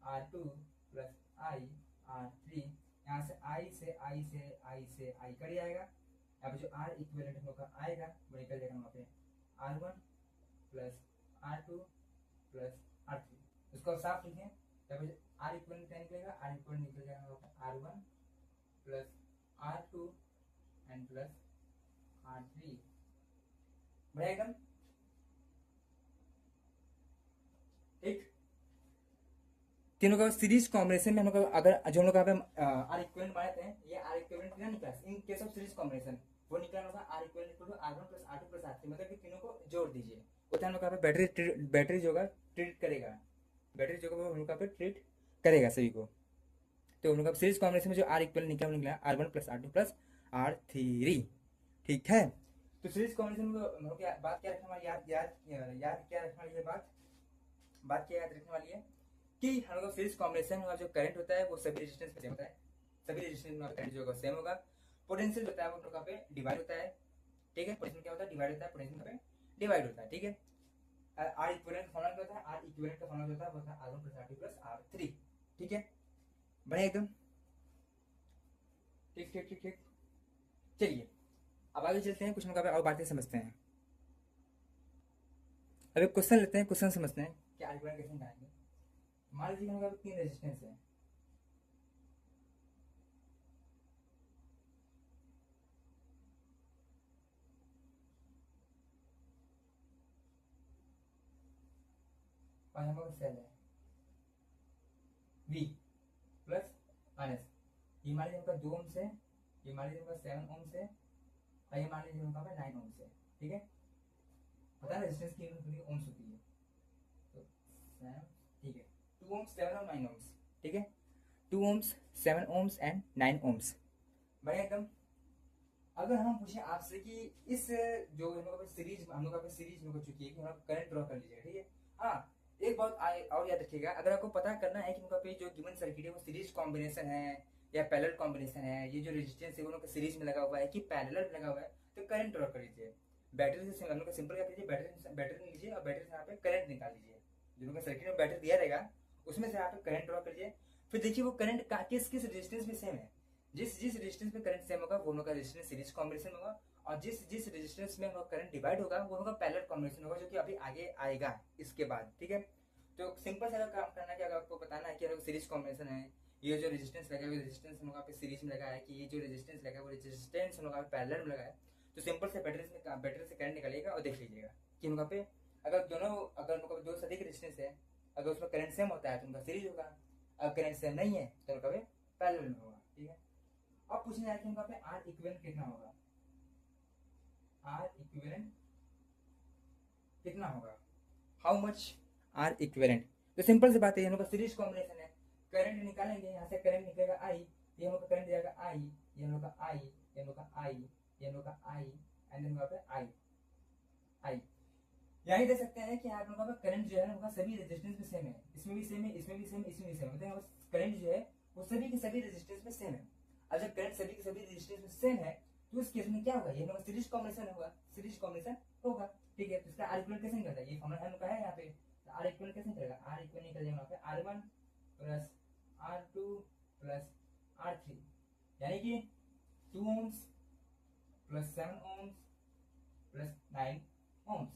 R two plus I R three, यहाँ से आई से आई से आई से आई कट जाएगा, यहाँ पे जो आर इक्विवेलेंट हम लोग का आएगा वो निकल जाएगा वहाँ पे R one plus R two plus R three, उसको साफ लिखें, यहाँ पे आर इक्विवेलेंट क्या निकलेगा, आर इक्विवेलेंट निकल जाएगा वहाँ पे R one plus R two and plus R three, बढ़िया एकदम। ठीक, तीनों का सीरीज कॉम्बिनेशन में हम लोग अगर जो हम लोग आर इक्विवेलेंट बनाते हैं, ये आर इक्विवेलेंट क्या निकला in case of series combination, वो निकला होगा R equivalent equal to R one plus R two plus R three, मतलब कि तीनों को जोड़ दीजिए, उतना हम लोग बैटरी जो होगा ट्रीट करेगा, बैटरी जो होगा वो हम लोग पे ट्रीट करेगा सभी को। तो हम लोग सीरीज कॉम्बिनेशन में जो आर इक्विवेलेंट निकला वो निकला R one plus R two plus R three. ठीक है, तो सीरीज कॉम्बिनेशन में हम लोग बात क्या रखने वाली, याद क्या रखने वाली है, बात क्या याद रखने वाली है कि हम लोग सीरीज कॉम्बिनेशन में जो करंट होता है वो सभी रेजिस्टेंस पे सेम होता है, सभी रेजिस्टेंस में करंट जो होगा सेम होगा, पोटेंशियल होता है वो लोग पे डिवाइड होता है। ठीक है, पोटेंशियल क्या होता है, डिवाइड होता है, पोटेंशियल पे डिवाइड होता है। ठीक है, आर इक्विवेलेंट का फॉर्मूला क्या होता है, आर इक्विवेलेंट का फॉर्मूला होता है वो होता है R one plus R two plus R three. ठीक है, बढ़िया एकदम, ठीक ठीक ठीक ठीक। चलिए अब आगे चलते हैं, कुछ लोग और बातें समझते हैं। अब एक क्वेश्चन लेते हैं, क्वेश्चन समझते हैं कि आर इक्विवेलेंट कैसे निकालेंगे। मान लीजिए हम लोग तीन रेजिस्टेंस है, और हम लोग सेल है V प्लस माइनस, ये मान लीजिए उनका 2 ओम से, ये मान लीजिए उनका 7 ओम से, और ये मान लीजिए उनका 9 ओम से। ठीक है, पता है रेजिस्टेंस की यूनिट ओम्स होती है, तो ठीक है 2 ओम्स 7 और 9 ओम्स। ठीक है, 2 ओम्स 7 ओम्स एंड 9 ओम्स, बढ़िया एकदम। अगर हम पूछे आपसे कि इस जो हम लोग सीरीज में हो चुकी है कि हम लोग करंट ड्रॉ कर लीजिए। ठीक है, हाँ एक बात और याद रखिएगा, अगर आपको पता करना है कि उनका पे जो गिवन सर्किट है वो सीरीज कॉम्बिनेशन है या पैरेलल कॉम्बिनेशन है, ये जो रेजिस्टेंस है वो लोग सीरीज में लगा हुआ है कि पैरेलल लगा हुआ है, तो करंट ड्रॉ कर लीजिए। बैटरी से हम लोग सिंपल क्या कीजिए, बैटरी लीजिए और बैटरी से यहाँ पे करंट निकाल लीजिए, जो उनका सर्किट में बैटरी दिया रहेगा उसमें से यहाँ पे करंट ड्रॉ करिए, फिर देखिए वो करंट किस रेजिस्टेंस में सेम है, जिस रेजिस्टेंस में करंट सेम होगा वो लोग का रेजिस्टेंस सीरीज कॉम्बिनेशन होगा, और जिस रेजिस्टेंस में करंट डिवाइड होगा वो होगा पैरेलल कॉम्बिनेशन होगा, जो कि अभी आगे आएगा इसके बाद। ठीक है, तो सिंपल सा काम करना है कि अगर आपको बताना है कि अगर सीरीज कॉम्बिनेशन है, ये जो रेजिस्टेंस लगा है वो रेजिस्टेंस हम लोग पे सीरीज में लगा है, कि ये जो रेजिस्टेंस लगा है वो रेजिस्टेंस हम लोग पे पैरेलल में लगा है, तो सिंपल से बैटरी से करंट निकालिएगा और देख लीजिएगा कि हम पे अगर दो से अधिक रेजिस्टेंस है, अगर उसमें करंट सेम होता है तो उनका सीरीज होगा, अगर करंट सेम नहीं है तो उनका पैरेलल में होगा। ठीक है, अब पूछना है कि उनका पे आर इक्विवेलेंट कितना होगा, आर इक्विवेलेंट कितना होगा, हाउ मच आर इक्विवेलेंट। तो सिंपल सी बात है, हम लोग का सीरीज कॉम्बिनेशन है, करंट निकालेंगे, यहाँ से करंट निकलेगा आई, ये हम लोग का करंट जाएगा आई, ये हम लोग का आई, ये हम लोग का आई, ये हम लोग का आई एंड देन वहाँ पे आई यही दे सकते हैं कि आप लोगों का करंट जो है उनका सभी रेजिस्टेंस में सेम है, इसमें भी सेम है, इसमें भी सेम, इसमें भी सेम, मतलब करंट जो है वो सभी के सभी रेजिस्टेंस में सेम है। अब जब करंट सभी के सभी रेजिस्टेंस में सेम है तो इस केस में क्या होगा, ये लोग सीरीज कॉम्बिनेशन होगा। ठीक है, तो इसका आर इक्विवेलेंट कैसे निकलता है, ये फॉर्मूला हम लोग का है यहाँ पे, आर इक्विवेलेंट कैसे निकलेगा, आर इक्विवेलेंट निकल जाएगा यहाँ पे R one plus R two plus R three, यानी कि 2 ohms plus 7 ohms plus 9 ohms,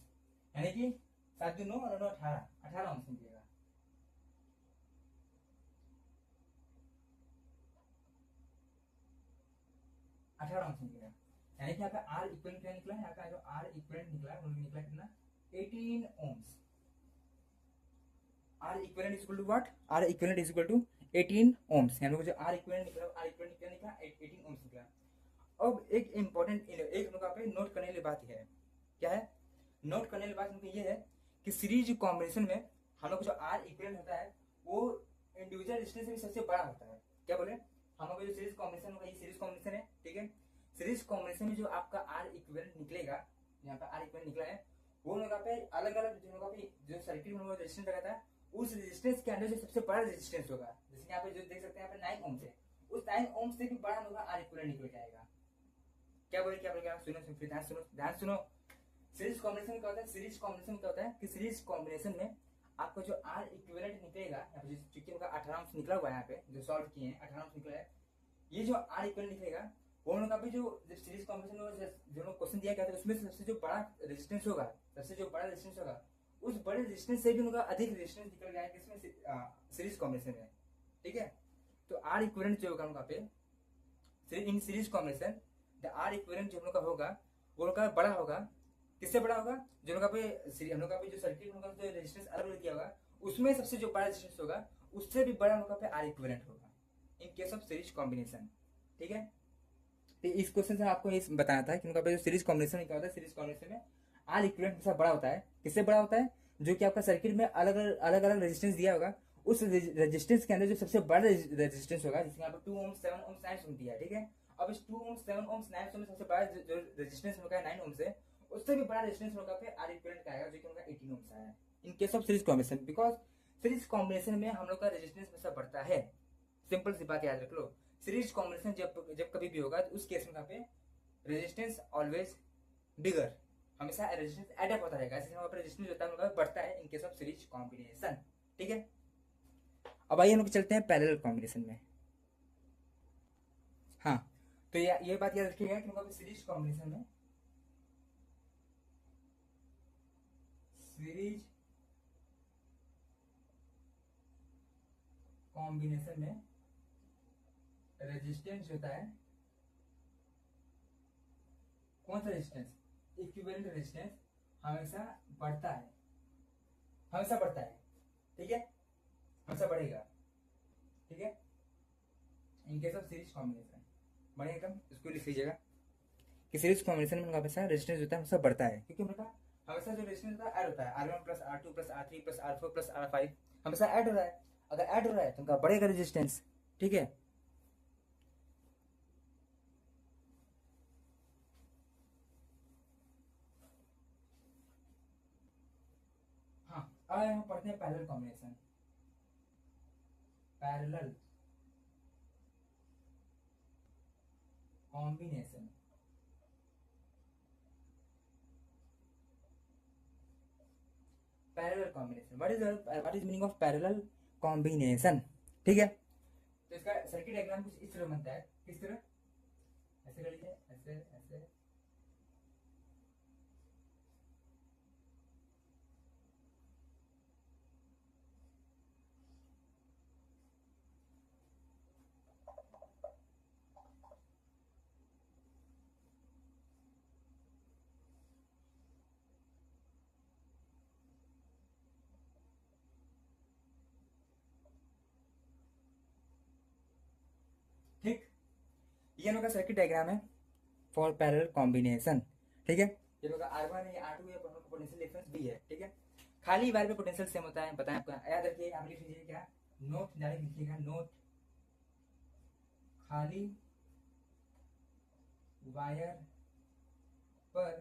यानी कि 7 2 9 और 9 18 ओम्स निकलेगा। यानी कि यहाँ पे आर इक्विवेलेंट क्या निकला है, यहाँ का जो आर इक्विवेलेंट निकला है वो निकला कितना, 18 ohms. R equivalent is equal to what, R equivalent is equal to 18 ohms, यानी जो आर इक्विवेलेंट निकला 18 ओम्स निकला। अब एक इंपॉर्टेंट एक हम लोग पे नोट करने वाली बात है, क्या है नोट करने वाली बात ये है कि सीरीज कॉम्बिनेशन में हम लोग जो आर इक्विवेलेंट होता है वो इंडिविजुअल रेजिस्टेंस भी सबसे बड़ा होता है। क्या बोले, हम लोग जो सीरीज कॉम्बिनेशन होगा, ये सीरीज कॉम्बिनेशन है, ठीक है। सीरीज कॉम्बिनेशन में जो आपका आर इक्विवेलेंट निकलेगा, यहाँ पे आर इक्विवेलेंट निकला है, वो लोगों पे अलग अलग जो सर्किट में रेजिस्टेंस लगा था, उस रेजिस्टेंस के अंदर जो सबसे बड़ा रेजिस्टेंस होगा, जैसे यहाँ पे जो देख सकते हैं यहाँ पे 9 ओम है, उस 9 ओम से भी बड़ा होगा आर इक्विवेलेंट निकल जाएगा। क्या बोले, सुनो फिर ध्यान सुनो। सीरीज कॉम्बिनेशन क्या होता है, सीरीज कॉम्बिनेशन क्या होता है कि सीरीज कॉम्बिनेशन में आपको जो आर इक्विवेलेंट निकलेगा, यहाँ पे चूंकि उनका 18 ओम निकला हुआ है, यहाँ पे जो सॉल्व किए हैं 18 ओम निकला है, ये जो आर इक्विवेलेंट निकलेगा वो लोग अभी जो सीरीज कॉम्बिनेशन में जो क्वेश्चन दिया गया था, उसमें सबसे जो बड़ा रेजिस्टेंस होगा, उस बड़े रेजिस्टेंस से भी उनका अधिक रेजिस्टेंस निकल गया है किसमें, सीरीज कॉम्बिनेशन में, ठीक है। तो आर इक्विवेलेंट जो होगा उनका पे in series combination, the R equivalent जो हम लोग का होगा वो लोग का बड़ा होगा, किससे बड़ा होगा, जो लोग पे हम लोग का जो सर्किट होगा, जो रेजिस्टेंस अलग अलग किया होगा, उसमें सबसे जो बड़ा रेजिस्टेंस होगा उससे भी बड़ा लोग पे आर इक्विवेलेंट होगा इन केस ऑफ सीरीज कॉम्बिनेशन, ठीक है। तो इस क्वेश्चन से आपको ये बताना था कि उनका जो सीरीज कॉम्बिनेशन क्या होता है, सीरीज कॉम्बिनेशन में आर इक्विवेलेंट हमेशा बड़ा होता है, किससे बड़ा होता है, जो कि आपका सर्किट में अलग अलग रेजिस्टेंस दिया होगा, उस रेजिस्टेंस के अंदर जो सबसे बड़ा रेजिस्टेंस होगा, जिसमें यहाँ पे 2 ओम 7 ओम 9 ओम दिया है, ठीक है। अब इस 2 ओम 7 ओम 9 ओम में सबसे बड़ा जो रेजिस्टेंस होगा 9 ओम से, उससे भी बड़ा रेजिस्टेंस होगा पे आर इक्विवेलेंट का आएगा, जो कि उनका 18 ओम का है in case of series combination, because series combination में हम लोग का रेजिस्टेंस हमेशा बढ़ता है। सिंपल सी बात याद रख लो, सीरीज कॉम्बिनेशन जब कभी भी होगा तो उस केस में पे रेजिस्टेंस ऑलवेज बिगर, हमेशा रेजिस्टेंस एड अप होता रहेगा, इसलिए वहां पर रेजिस्टेंस होता है बढ़ता है in case of series combination, ठीक है। अब आइए हम लोग चलते हैं पैरेलल कॉम्बिनेशन में। हाँ, तो ये बात याद रखिएगा कि सीरीज कॉम्बिनेशन में रेजिस्टेंस होता है, कौन सा रेजिस्टेंस, इक्विवेलेंट रेजिस्टेंस हमेशा बढ़ता है, ठीक है, हमेशा बढ़ेगा, ठीक है। In case of series combination बढ़ेगा एकदम, इसको लिख लीजिएगा कि सीरीज कॉम्बिनेशन में हमेशा रेजिस्टेंस होता है, हमेशा बढ़ता है, क्योंकि उनका हमेशा जो रेजिस्टेंस होता है ऐड होता है, R1 plus R2 plus R3 plus R4 plus R5 हमेशा ऐड हो रहा है, अगर ऐड हो रहा है तो उनका बढ़ेगा रेजिस्टेंस, ठीक है। हाँ, अब हम पढ़ते हैं parallel combination. Parallel combination, parallel combination, what is meaning of parallel combination, ठीक है। तो इसका सर्किट डायग्राम कुछ इस तरह बनता है, किस तरह, ऐसे कर लीजिए, ऐसे ऐसे, ठीक। ये लोग का सर्किट डायग्राम है फॉर पैरेलल कॉम्बिनेशन, ठीक है। ये लोग का R1 है, R2 है, पोटेंशियल डिफरेंस भी है, ठीक है। खाली वायर पे पोटेंशियल सेम होता है, बताएं आपको, याद रखिए, आप लिख लीजिए क्या, नोट डायरेक्ट लिखिएगा, नोट खाली वायर पर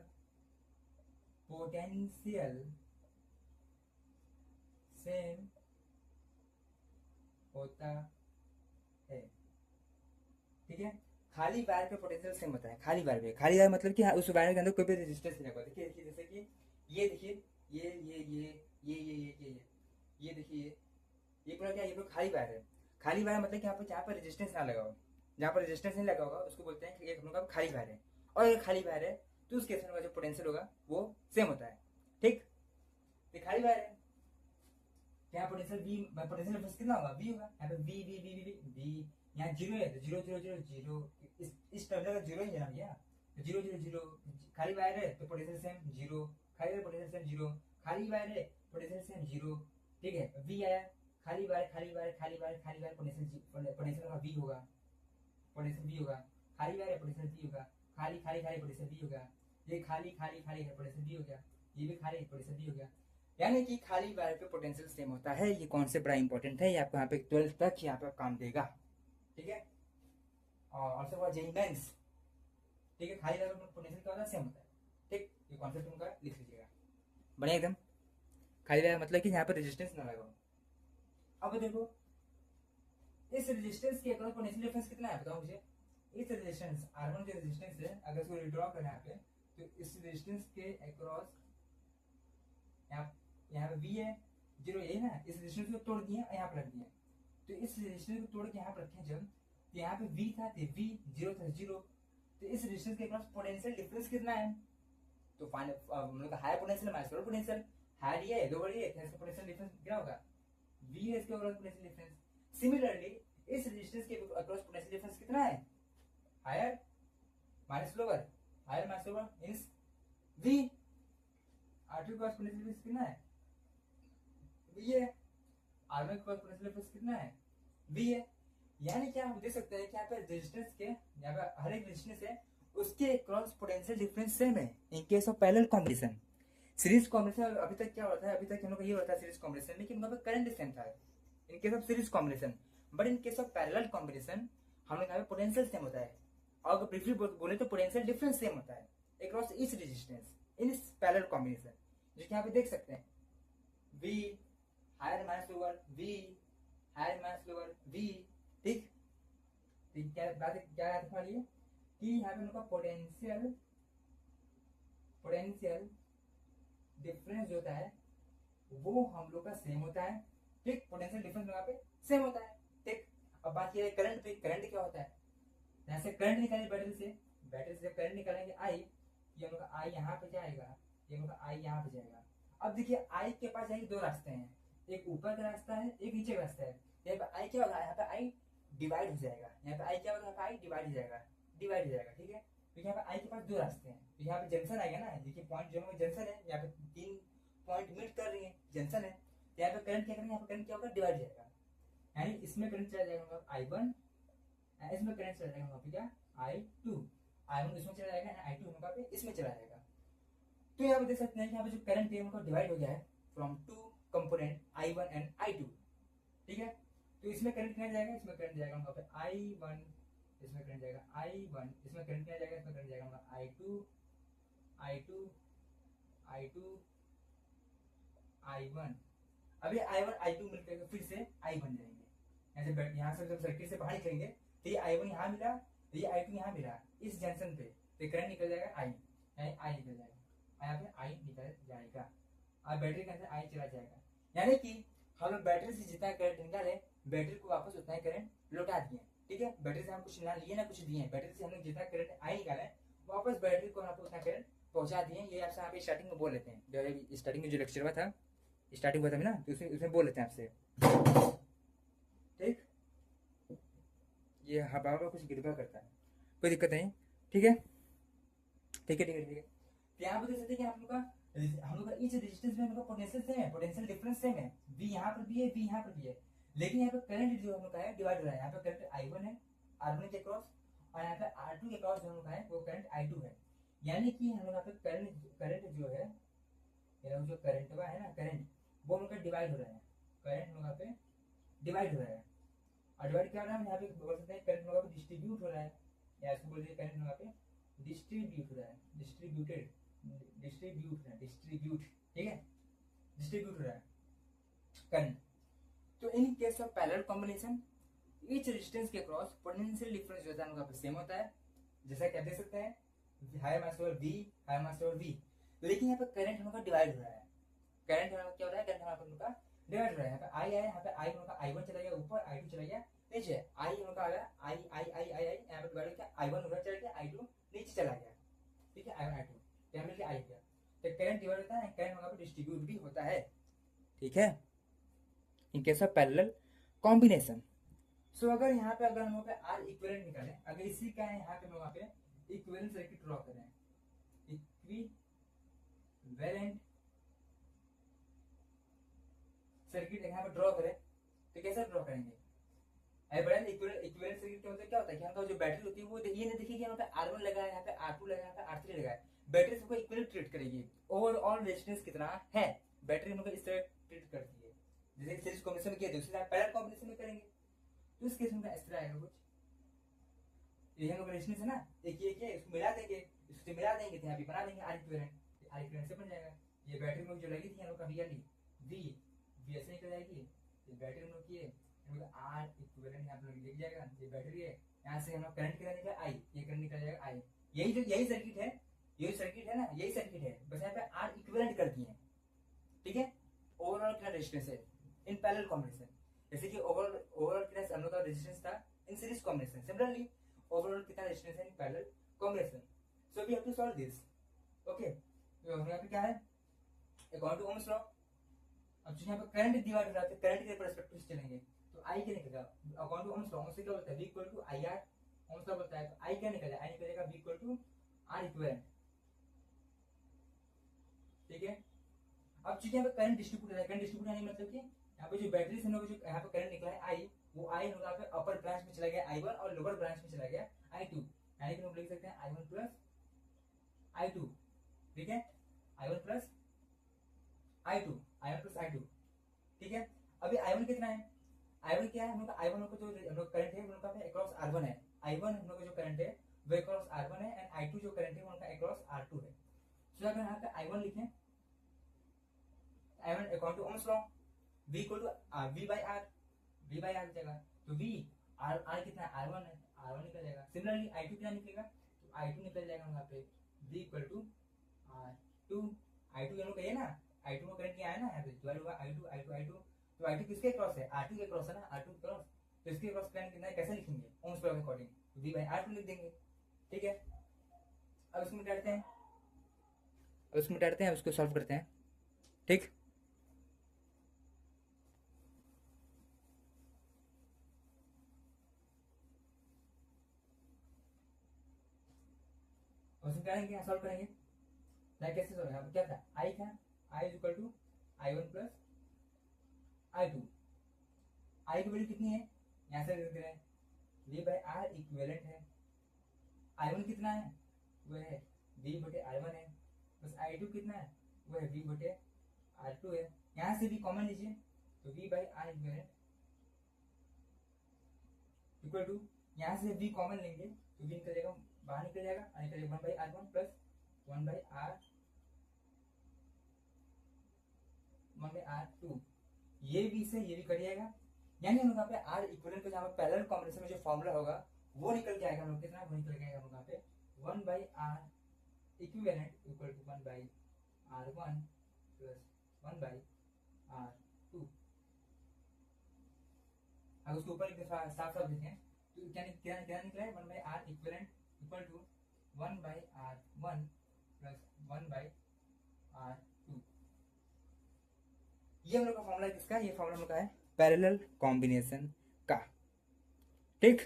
पोटेंशियल सेम होता है, ठीक है। खाली वायर पे पोटेंशियल सेम होता है, खाली वायर पे, खाली वायर मतलब कि उस वायर के अंदर कोई भी रेजिस्टेंस नहीं लगा, देखिए देखिए, जैसे कि ये देखिए, ये देखिए, ये पूरा क्या, ये पूरा खाली वायर है। खाली वायर मतलब कि यहाँ पे जहाँ पर रेजिस्टेंस ना लगा हो, जहाँ पर रेजिस्टेंस नहीं लगा होगा उसको बोलते हैं कि एक हम लोग का खाली वायर है, और अगर खाली वायर है तो उस केस में जो पोटेंशियल होगा वो सेम होता है, ठीक। ये खाली वायर है, यहाँ पोटेंशियल V, पोटेंशियल डिफरेंस कितना होगा, V होगा, यहाँ पे V, यहाँ जीरो है तो जीरो जीरो जीरो जीरो, इस टर्मिनल का जीरो ही है ना भैया, तो जीरो जीरो जीरो, खाली वायर है तो पोटेंशियल सेम जीरो, खाली वायर पोटेंशियल सेम जीरो, खाली वायर है पोटेंशियल सेम जीरो, ठीक है। V आया, खाली वायर पोटेंशियल का V होगा, पोटेंशियल V होगा, खाली वायर है पोटेंशियल V होगा, खाली पोटेंशियल V होगा, ये खाली है पोटेंशियल V हो गया, ये भी खाली पोटेंशियल V हो गया, यानी कि खाली वायर पे पोटेंशियल सेम होता है। ये कॉन्सेप्ट बड़ा इंपॉर्टेंट है, ये आपको यहाँ पे 12th तक यहाँ पे काम देगा, ठीक है। और ऑल्सो फॉर जेई मेंस, ठीक है, खाली वायर पे पोटेंशियल क्या होता है, सेम होता है, ठीक। ये कॉन्सेप्ट उनका लिख लीजिएगा बढ़िया एकदम। खाली वायर मतलब कि यहाँ पे रेजिस्टेंस ना लगा। अब देखो इस रेजिस्टेंस के अक्रॉस पोटेंशियल डिफरेंस कितना है बताओ मुझे। इस रेजिस्टेंस R1 जो रेजिस्टेंस है, अगर इसको रिड्रॉ करें यहाँ पे, तो इस रेजिस्टेंस के अक्रॉस यहाँ पे V है 0, यही ना। इस रेजिस्टेंस को तोड़ दिए यहाँ पर रख दिए, तो इस रेजिस्टेंस को तोड़ के यहाँ पर रखें जब, तो यहाँ पे V था, तो V 0 था 0, तो इस रेजिस्टेंस के अक्रॉस पोटेंशियल डिफरेंस कितना है। तो हम लोग का higher potential minus lower potential, higher ये है लोअर ये है, इसका पोटेंशियल डिफरेंस क्या होगा, V है इसके अक्रॉस पोटेंशियल डिफरेंस। सिमिलरली इस रेजिस्टेंस के अक्रॉस पोटेंशियल डिफरेंस कितना है, higher minus lower, higher minus lower means V। R2 के अक्रॉस पोटेंशियल डिफरेंस कितना है, V है। R1 के अक्रॉस पोटेंशियल डिफरेंस कितना है, V है। यानी क्या हम देख सकते हैं कि यहाँ पे रेजिस्टेंस के, यहाँ पे हर एक रेजिस्टेंस है उसके क्रॉस पोटेंशियल डिफरेंस सेम है in case of parallel combination. Series combination अभी तक क्या होता है, अभी तक हम लोग ये होता है सीरीज कॉम्बिनेशन, लेकिन वहाँ पे करंट सेम था इन case of series combination. But in case of parallel combination हम लोग यहाँ पे पोटेंशियल सेम होता है, और अगर ब्रीफली बोले तो पोटेंशियल डिफरेंस सेम होता है अक्रॉस ईच रेजिस्टेंस इन इस पैरेलल कॉम्बिनेशन। जो कि यहाँ पे देख सकते हैं V higher minus lower, V higher minus lower, V, ठीक। क्या बात है, क्या याद रखना है कि यहाँ पे उनका पोटेंशियल डिफरेंस जो होता है वो हम लोग का सेम होता है, ठीक। पोटेंशियल डिफरेंस यहाँ पे सेम होता है, ठीक। अब बात ये है करंट पे, करंट क्या होता है, जैसे करंट निकालेंगे बैटरी से, बैटरी से करंट निकालेंगे I, ये हम लोग का I यहाँ पे जाएगा, ये हम लोग का I यहाँ पे जाएगा। अब देखिए I के पास जाएंगे दो रास्ते हैं, एक ऊपर का रास्ता है, एक नीचे का रास्ता है। यहाँ पे I क्या होगा, यहाँ पे I डिवाइड हो जाएगा, यहाँ पे I क्या होगा, यहाँ पे I डिवाइड हो जाएगा, डिवाइड हो जाएगा, ठीक है। तो यहाँ पे I के पास दो रास्ते हैं, तो यहाँ पे जंक्शन आएगा ना, देखिए पॉइंट जो है जंक्शन है, यहाँ पे 3 पॉइंट मीट कर रही है, जंक्शन है। तो यहाँ पे करंट क्या करेंगे, यहाँ पे करंट क्या होगा, डिवाइड हो जाएगा, यानी इसमें करंट चला जाएगा I1, इसमें करंट चला जाएगा वहाँ पे क्या I2, I1 इसमें चला जाएगा, I2 वहाँ पे इसमें चला जाएगा। तो यहाँ पे देख सकते हैं कि यहाँ पे जो करंट है उनका डिवाइड हो गया है from 2 component I1 and I2, ठीक है। तो इसमें करंट कितना जाएगा, इसमें करंट जाएगा वहाँ पे I1, इसमें करंट जाएगा I1, इसमें करंट कितना जाएगा, इसमें करंट जाएगा वहाँ I2, I2, I2, I1। अभी I1 I2 मिलकर फिर से I बन जाएंगे, ऐसे यहाँ से जब सर्किट से बाहर निकलेंगे तो ये I1 यहाँ मिला, तो ये I2 यहाँ मिला इस जंक्शन पे, तो करंट निकल जाएगा I, यानी I निकल जाएगा, यहाँ पे I निकल जाएगा, और बैटरी के अंदर I चला जाएगा। यानी कि हम लोग बैटरी से जितना करंट निकाले, बैटरी को वापस उतना ही करंट लौटा दिए, ठीक है। बैटरी से हम कुछ ना लिए ना कुछ दिए, बैटरी से हम लोग जितना करंट I निकाले वापस बैटरी को यहाँ पे उतना करंट पहुंचा दिए। ये आपसे यहाँ पे स्टार्टिंग में बोल लेते हैं, जो स्टार्टिंग में जो लेक्चर हुआ था, स्टार्टिंग हुआ था ना, तो उसमें बोल लेते हैं आपसे, ठीक। ये हवा का कुछ गिरबा करता है, कोई दिक्कत नहीं, ठीक है, ठीक है, ठीक है, ठीक है। तो यहाँ पे देख सकते हैं कि हम लोग का ईच रेजिस्टेंस में हम लोग का पोटेंशियल सेम है, पोटेंशियल डिफरेंस सेम है, V यहाँ पर भी है, V यहाँ पर भी है, लेकिन यहाँ पे करंट जो हम लोग का है डिवाइड हो रहा है। यहाँ पे करंट I1 है R1 के क्रॉस, और यहाँ पे R2 के क्रॉस जो हम लोग का है वो करंट I2 है। यानी कि हम लोग यहाँ पे करंट जो है, जो करंट है ना, करंट वो हम लोग का डिवाइड हो रहा है, करंट हम लोग यहाँ पे डिवाइड हो रहा है, और डिवाइड क्या हो रहा है, यहाँ पे बोल सकते हैं करंट हम लोग डिस्ट्रीब्यूट हो रहा है, या इसको बोलिए करंट हम लोग पे डिस्ट्रीब्यूट हो रहा है, डिस्ट्रीब्यूट, ठीक है, डिस्ट्रीब्यूट हो रहा है करंट। तो इन case of parallel combination each resistance के क्रॉस पोटेंशियल डिफरेंस जो होता है उनका सेम होता है, जैसा कि आप देख सकते हैं higher minus lower V, higher minus lower V। लेकिन यहाँ पे करंट हम लोग का डिवाइड हो रहा है, करंट हमारा क्या हो रहा है, करंट हम लोग का डिवाइड हो रहा है। यहाँ पे I आया, यहाँ पे I हम लोग का I1 चला गया ऊपर, I2 चला गया नीचे, I हम लोग का आ गया I, यहाँ पे डिवाइड किया, I1 ऊपर चला गया, I2 नीचे चला गया, ठीक है, I1 I2 यहाँ मिलकर I गया। तो करंट डिवाइड होता है, करंट वहाँ पे डिस्ट्रीब्यूट भी होता है, ठीक है, in case of parallel combination. So अगर यहाँ पे अगर हम लोग R इक्विवेलेंट निकालें, अगर इसी का है यहाँ पे हम वहाँ पे इक्विवेलेंट सर्किट ड्रॉ करें, इक्विवेलेंट सर्किट यहाँ पे ड्रॉ करें, तो कैसे ड्रॉ करेंगे, इक्विवेलेंट सर्किट क्या होता है कि यहाँ जो बैटरी होती है वो ये नहीं देखिए यहाँ पे R1 लगा है, यहाँ पे R2 लगा है, यहाँ पे R3 लगा है, बैटरी सबको इक्विवेलेंट ट्रीट करेगी, ओवरऑल रेजिस्टेंस कितना है बैटरी हम लोग इस तरह ट्रीट करती है, जैसे सीरीज कॉम्बिनेशन में किया तो उसी तरह पैरेलल कॉम्बिनेशन में करेंगे, तो इस केस में इस तरह आएगा कुछ। ये हम लोग रेजिस्टेंस है ना, एक ये क्या इसको मिला देंगे, इससे मिला देंगे तो यहाँ पे बना देंगे आर इक्विवेलेंट, आर इक्विवेलेंट से बन जाएगा। ये बैटरी में जो लगी थी हम लोग का वी वाली वी ऐसे निकल जाएगी, ये बैटरी हम लोग की है, हम लोग आर इक्विवेलेंट यहाँ पे लिख जाएगा, ये बैटरी है, यहाँ से हम लोग करंट कितना निकला आई, ये करंट निकल जाएगा आई। यही सर्किट है, यही सर्किट है ना, यही सर्किट है, बस यहाँ पे आर इक्विवेलेंट कर दिए हैं, ठीक है। ओवरऑल कितना रेजिस्टेंस है इन पैरेलल कॉम्बिनेशन, जैसे कि ओवरऑल कितना हम लोग का रेजिस्टेंस था in series combination, similarly overall कितना रेजिस्टेंस है in parallel combination. So we have to solve this, okay. तो यहाँ पे क्या है, अकॉर्डिंग टू ओम्स लॉ, अब यहाँ पे करंट डिवाइड हो रहा है, करंट के पर्सपेक्टिव से चलेंगे तो आई क्या निकलेगा, according to Ohm's law, Ohm's क्या बोलता है, V equal to I R, Ohm's law बोलता है, तो आई क्या निकलेगा, आई निकलेगा V equal to R equivalent, ठीक है। अब चूंकि यहाँ पे करंट डिस्ट्रीब्यूट है, करंट डिस्ट्रीब्यूट यानी मतलब कि यहाँ पे जो बैटरी से हम लोग जो यहाँ पे करंट निकला है आई, वो आई हम लोग यहाँ पे अपर ब्रांच में चला गया I1 और लोअर ब्रांच में चला गया I2, यानी कि हम लिख सकते हैं I1 प्लस I2, ठीक है, I1 प्लस I2, ठीक है। अभी I1 कितना है, I1 क्या है, हम लोग का I1 को जो हम लोग करंट है हम लोग का अक्रॉस R1 है, I1 हम लोग का जो करंट है वो अक्रॉस R1 है, एंड I2 जो करंट है वो उनका अक्रॉस R2 है। सो अगर यहाँ पे I1 लिखें, I1 according to Ohm's law V equal to V by R जाएगा, तो V R कितना है, R1 है, R1 निकल जाएगा। सिमिलरली I2 कितना निकलेगा, तो I2 निकल जाएगा यहाँ पे V equal to R2, I2 हम लोग कहिए ना, I2 को करंट क्या है ना, यहाँ पे डिवाइड हुआ I2, तो I2 किसके क्रॉस है, R2 के क्रॉस है ना, R2 क्रॉस, तो इसके क्रॉस करंट कितना है, कैसे लिखेंगे, ओम्स लॉ के अकॉर्डिंग V बाई R2 लिख देंगे, ठीक है। अब इसको मिटाते हैं, अब इसको सॉल्व करते हैं, ठीक। उसमें क्या करेंगे, सॉल्व करेंगे, लाइक कैसे सॉल्व करेंगे, क्या था आई था, I is equal to I1 plus I2, I की वैल्यू कितनी है, यहाँ से देख रहे हैं V बाई आर इक्विवेलेंट है, I1 कितना है वो है V बटे R1 है, बस I2 कितना है वो है V बटे R2 है, यहाँ से V कॉमन लीजिए तो V by R equivalent equal to, यहाँ से V कॉमन लेंगे तो V निकल जाएगा, बाहर निकल जाएगा, निकल जाएगा 1 by R1 plus 1 by R2, ये भी से ये भी कट जाएगा, यानी हम लोग यहाँ पे आर इक्विवेलेंट को जहाँ पे पैरेलल कॉम्बिनेशन में जो फॉर्मूला होगा वो निकल के आएगा, हम लोग कितना वो निकल के आएगा हम लोग यहाँ पे 1 by R equivalent equal to 1 by R1 plus 1 by R2। अगर उसके ऊपर साफ साफ देखें तो क्या क्या निकला है, 1 by R equivalent equal to 1 by R1 plus 1 by R2। ये हम लोग का फॉर्मूला किसका, ये फॉर्मूला हम लोग का है पैरेलल कॉम्बिनेशन का, ठीक।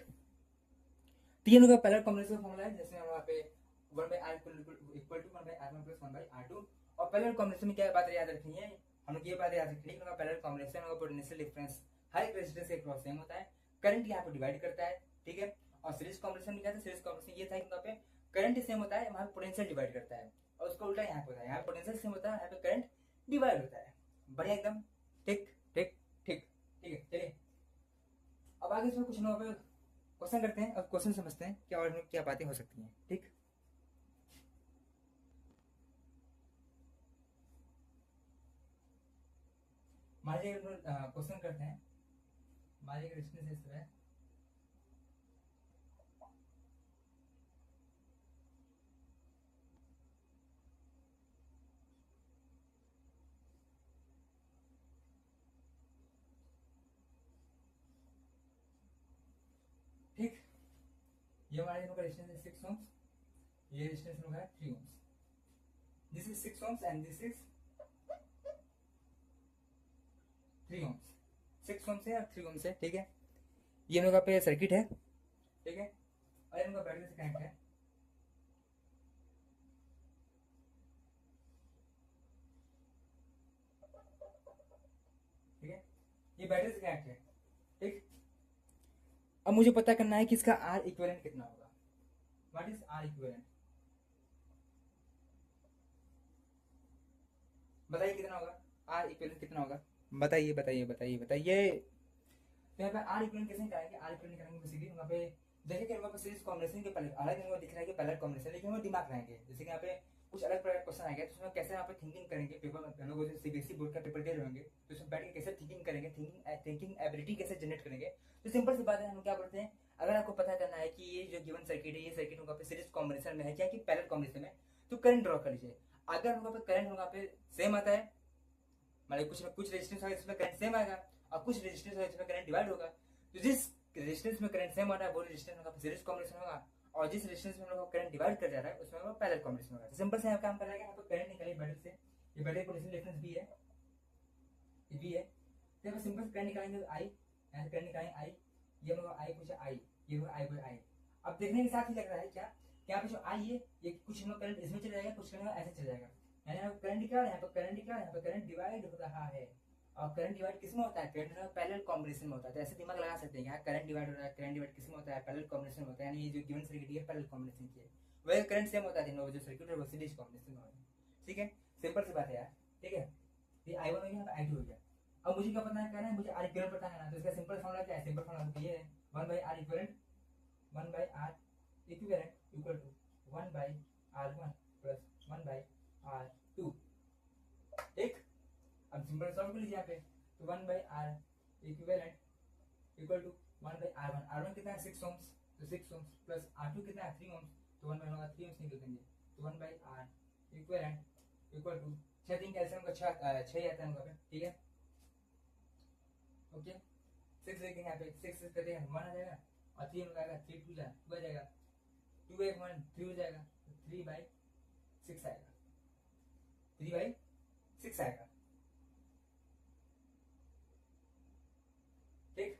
तो ये हम लोग का पैरेलल कॉम्बिनेशन फॉर्मूला है, जैसे हम वहाँ पे 1 by R equal to 1 by R1 plus 1 by R2, और पैरेलल कॉम्बिनेशन में क्या बात याद रखनी है, हम लोग ये बात याद रखनी है कि पैरेलल कॉम्बिनेशन का पोटेंशियल डिफरेंस हर एक रेजिस्टेंस के क्रॉस सेम होता है, करंट यहाँ पे डिवाइड करता है, ठीक है। और सीरीज कॉम्बिनेशन में क्या था, सीरीज कॉम्बिनेशन ये था कि यहाँ पे करंट सेम होता है, वहाँ पे पोटेंशियल डिवाइड करता है, और उसका उल्टा यहाँ पे होता है, यहाँ पे पोटेंशियल सेम होता है, यहाँ पे करंट डिवाइड होता है, बढ़िया एकदम, ठीक ठीक ठीक, ठीक है। चलिए अब आगे इसमें कुछ लोग क्वेश्चन करते हैं, अब क्वेश्चन समझते हैं क्या और क्या बातें हो सकती हैं, ठीक। मान लीजिए क्वेश्चन करते हैं, मान लीजिए रेजिस्टेंस इस तरह है, ठीक। ये हमारे लोग का रेजिस्टेंस है 6 ओम्स, ये रेजिस्टेंस लोग है 3 ohms, this is 6 ohms and this is 3 ohms, 6 ohms है और 3 ओम्स है, ठीक है। ये हम लोग का पे सर्किट है, ठीक है, और इनका बैटरी से कनेक्ट है, ठीक है, ये बैटरी से कनेक्ट है, ठीक। अब मुझे पता करना है कि इसका आर इक्विवेलेंट कितना होगा, व्हाट इज आर इक्विवेलेंट, बताइए कितना होगा, आर इक्विवेलेंट कितना होगा, बताइए बताइए बताइए बताइए। तो यहाँ पे आर इक्विवेलेंट कैसे निकालेंगे, आर इक्विवेलेंट निकालेंगे बेसिकली वहाँ पे देखिए कि वहाँ पे सीरीज कॉम्बिनेशन के पहले अलग हमको दिख रहा है कि पैरेलल कॉम्बिनेशन, लेकिन वो दिमाग लगाएंगे। जैसे कि यहाँ पे कुछ अलग प्रकार क्वेश्चन आएगा तो उसमें कैसे यहाँ पे थिंकिंग करेंगे, पेपर में हम लोग सीबीएसई बोर्ड का पेपर दे रहे होंगे तो उसमें बैठ के कैसे थिंकिंग करेंगे, थिंकिंग एबिलिटी कैसे जनरेट करेंगे। तो सिंपल सी बात है, हम क्या बोलते हैं, अगर आपको पता करना है कि ये जो गिवन सर्किट है, ये सर्किट वहाँ पे सीरीज कॉम्बिनेशन में है क्या कि पैरेलल कॉम्बिनेशन में, तो करंट ड्रॉ कर लीजिए। अगर वहाँ पे करंट वहाँ पे सेम आता है, मतलब कुछ रेजिस्टेंस होगा इसमें करंट सेम आएगा और कुछ रेजिस्टेंस होगा इसमें करंट डिवाइड होगा। तो जिस रेजिस्टेंस में करंट सेम आ रहा है वो रेजिस्टेंस होगा सीरीज कॉम्बिनेशन होगा, और जिस रेजिस्टेंस में हम लोग करंट डिवाइड कर जा रहा है उसमें वो पैरेलल कॉम्बिनेशन होगा। तो सिंपल से यहाँ काम करेंगे, यहाँ पे करंट निकालिए बैटरी से, ये बैटरी पोटेंशियल डिफरेंस भी है, ये भी है। तो यहाँ पे सिंपल करंट निकालेंगे आई, यहाँ से करंट निकालेंगे आई, ये हम लोग आई पूछे आई, ये लोग आई आई। अब देखने के साथ ही लग रहा है क्या कि यहाँ पे जो आई है ये कुछ हम लोग करंट इसमें चला जाएगा, कुछ करंट ऐसे चला जाएगा, यानी यहाँ पे करंट निकल रहा है, यहाँ पे करंट निकल रहा है, यहाँ पे करंट डिवाइड हो रहा है। और करंट डिवाइड किसमें होता है, करंट पैरेलल कॉम्बिनेशन में होता है। तो ऐसे दिमाग लगा सकते हैं यहाँ करंट डिवाइड हो रहा है, करंट डिवाइड किसमें होता है, पैरेलल कॉम्बिनेशन में होता है। यानी ये जो गिवन सर्किट है पैरेलल कॉम्बिनेशन की है, वही करंट सेम होता है तीनों जो सर्किट है वो सीरीज कॉम्बिनेशन में होता है। ठीक है, सिंपल सी बात है यार। ठीक है, ये आई वन हो गया, आई टू हो गया। अब मुझे क्या पता है, कहना है मुझे आर इक्विवेलेंट पता है ना, तो इसका सिंपल फॉर्मूला क्या है, सिंपल फॉर्मूला ये है 1 by R equivalent, 1 by R equivalent equal to 1 by R1 plus 1 by R2। ठीक, अब सिंपल सॉल्व कर लीजिए यहाँ पे, तो 1 by R equivalent equal to 1 by R1, R1 कितना है 6 ओम्स, तो 6 ओम्स प्लस R2 कितना है 3 ओम्स, तो 1 बाय होगा 3 ओम्स निकल देंगे, तो 1 by R equivalent equal to 6 3 calcium का 6 आता है यहाँ पे। ठीक है, ओके 6 देखेंगे यहाँ पे, 6 से करते हैं 1 आ जाएगा और 3 हो जाएगा, 3 2 आ जाएगा, 2 1 1 3 हो जाएगा, तो 3 बाई 6 आएगा, 3 बाई 6 आएगा। ठीक,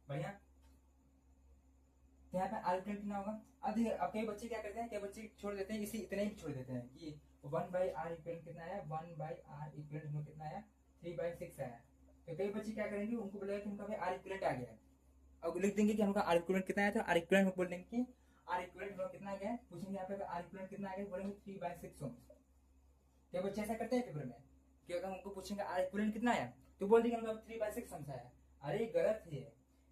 बढ़िया। यहाँ पे आर इक्विवेलेंट कितना होगा, अब देखिए अब कई बच्चे क्या करते हैं, कई बच्चे छोड़ देते हैं, इसी इतने ही छोड़ देते हैं कि 1 बाई आर इक्विवेलेंट कितना है, 1 बाई आर इक्विवेलेंट में कितना है 3 बाई 6 आया। तो कई बच्चे क्या करेंगे, उनको बोलेगा कि उनका भाई आर इक्विवेलेंट आ गया है, अब लिख देंगे कि हमका आर इक्विवेलेंट कितना है, तो आर इक्विवेलेंट बोल देंगे कि आर इक्विवेलेंट हम कितना आ गया है, पूछेंगे यहाँ पे आर इक्विवेलेंट कितना आ गया, बोलेंगे 3 बाई 6 ओम्स। क्या बच्चे ऐसा करते हैं पेपर में कि अगर हमको पूछेंगे आर इक्विवेलेंट कितना आया तो बोल देंगे हमको 3 बाई 6 ओम्स आया। अरे गलत है,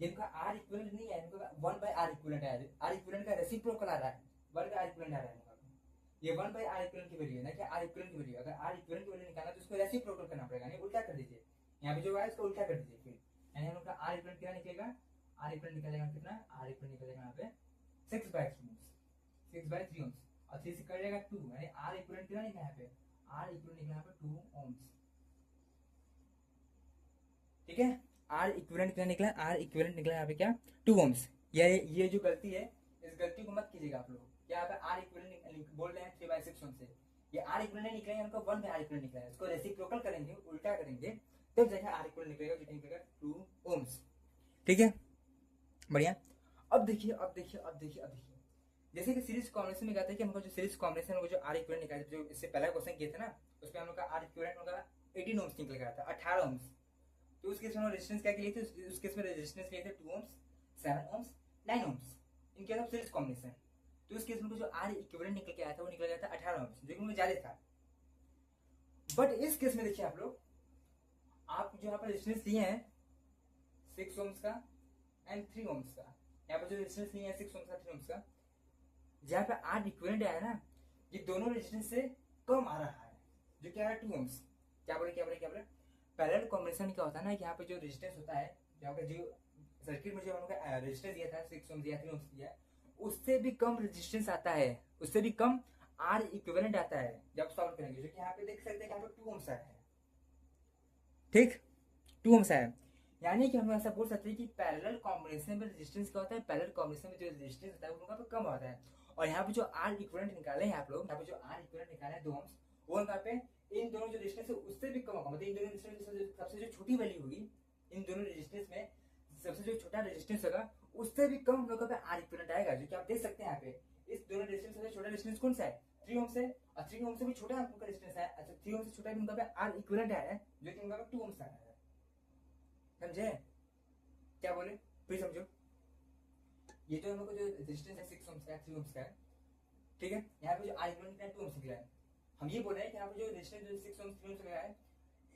इनका आर इक्विवेलेंट नहीं है, इनका 1 बाय आर इक्विवेलेंट है, आर इक्विवेलेंट का रेसिप्रोकल आ रहा है, 1 बाय आर इक्विवेलेंट आ रहा है इनका, ये 1 बाय आर इक्विवेलेंट की वैल्यू है ना कि आर इक्विवेलेंट की वैल्यू। अगर आर इक्विवेलेंट की वैल्यू निकालना तो उसको रेसिप्रोकल करना पड़ेगा, नहीं उल्टा कर दीजिए, यहाँ पे जो है इसको उल्टा कर दीजिए फिर, यानी हम लोग का आर इक्विवेलेंट कितना निकलेगा, आर इक्विवेलेंट निकलेगा कितना, आर इक्विवेलेंट निकलेगा यहाँ पे 6 बाय 3 ओम्स, 6 बाय 3 ओम्स और 3 से कट जाएगा 2, यानी आर इक्विवेलेंट कितना निकला यहाँ पे, आर इक्विवेलेंट निकला यहाँ पे 2 ओम्स। ठीक है, आर इक्विवेलेंट कितना निकला, आर इक्विवेलेंट निकला यहाँ पे क्या 2 ओम्स। ये जो गलती है इस गलती को मत कीजिएगा आप लोग, यहाँ पे आर इक्विवेलेंट बोल रहे हैं 3 बाय 6 ओम्स से, ये आर इक्विवेलेंट निकलेगा, हमको 1 बाय आर इक्विवेलेंट निकला है, इसको रेसिप्रोकल करेंगे, उल्टा करेंगे तब जाके आर इक्विवेलेंट निकलेगा, जो निकलेगा 2 ओम्स। ठीक है, बढ़िया। अब देखिए अब देखिए अब देखिए अब देखिए, जैसे कि सीरीज कॉम्बिनेशन में कहते हैं कि हमको जो सीरीज कॉम्बिनेशन में जो आर इक्विवेलेंट निकाला, जो इससे पहला क्वेश्चन किए थे ना उसमें हम लोग का आर इक्विवेलेंट होगा 18 ओम्स निकल गया था, 18 ओम्स। तो उस केस में रेजिस्टेंस क्या लिए थे, उस केस में रेजिस्टेंस लिए थे 2 ओम्स, 7 ओम्स, 9 ओम्स, इनके सब सीरीज कॉम्बिनेशन। तो उस केस में जो आर इक्विवेलेंट निकल के आया था वो निकल गया था 18 ओम्स, जो कि मुझे ज्यादा था। बट इस केस में देखिए आप लोग, आप जो यहाँ पर रेजिस्टेंस लिए हैं 6 ओम्स का एंड 3 ओम्स का, यहाँ पर जो रेजिस्टेंस लिए हैं 6 ओम्स का 3 ओम्स का, जहाँ पे आर इक्विवेलेंट आया ना ये दोनों रेजिस्टेंस से कम आ रहा है, जो क्या है 2 ओम्स। क्या बोले पैरेलल कॉम्बिनेशन क्या होता है ना, यहाँ पे जो रेजिस्टेंस होता है, यहाँ पे जो सर्किट में जो हम लोग का रेजिस्टेंस दिया था 6 ओम्स या 3 ओम्स दिया, उससे भी कम रेजिस्टेंस आता है, उससे भी कम आर इक्विवेलेंट आता है जब सॉल्व करेंगे, जो कि यहाँ पे देख सकते हैं यहाँ पे 2 ओम्स आया है। ठीक, 2 ओम्स आया, यानी कि हम ऐसा बोल सकते हैं कि पैरेलल कॉम्बिनेशन में रेजिस्टेंस क्या होता है, पैरेलल कॉम्बिनेशन में जो रेजिस्टेंस होता है वो उनका पे कम होता है। और यहाँ पे जो आर इक्विवेलेंट निकाले हैं आप लोग, यहाँ पे जो आर इक्विवेलेंट निकाले हैं 2 ओम्स, वो यहाँ पे इन दोनों जो रेजिस्टेंस है उससे भी कम होगा, मतलब इन दोनों रेजिस्टेंस सबसे जो छोटी वैल्यू होगी इन दोनों रेजिस्टेंस में, सबसे जो छोटा रेजिस्टेंस होगा उससे भी कम हम लोग पे आर इक्विवेलेंट आएगा, जो कि आप देख सकते हैं यहाँ पे इस दोनों रेजिस्टेंस से छोटा रेजिस्टेंस कौन सा है 3 ओम से, और 3 ओम से भी छोटा उनका रेजिस्टेंस है, अच्छा 3 ओम से छोटा भी उनका पे आर इक्विवेलेंट है, जो कि उनका 2 ओम से आया है। समझे क्या बोले, फिर समझो, ये जो हम लोग जो रेजिस्टेंस है 6 ओम का 3 ओम का है, ठीक है, यहाँ पे जो आर इक्विवेलेंट है 2 ओम निकला है। हम ये बोल रहे हैं कि यहाँ पे जो रेजिस्टेंस जो 6 ओम 3 ओम का है,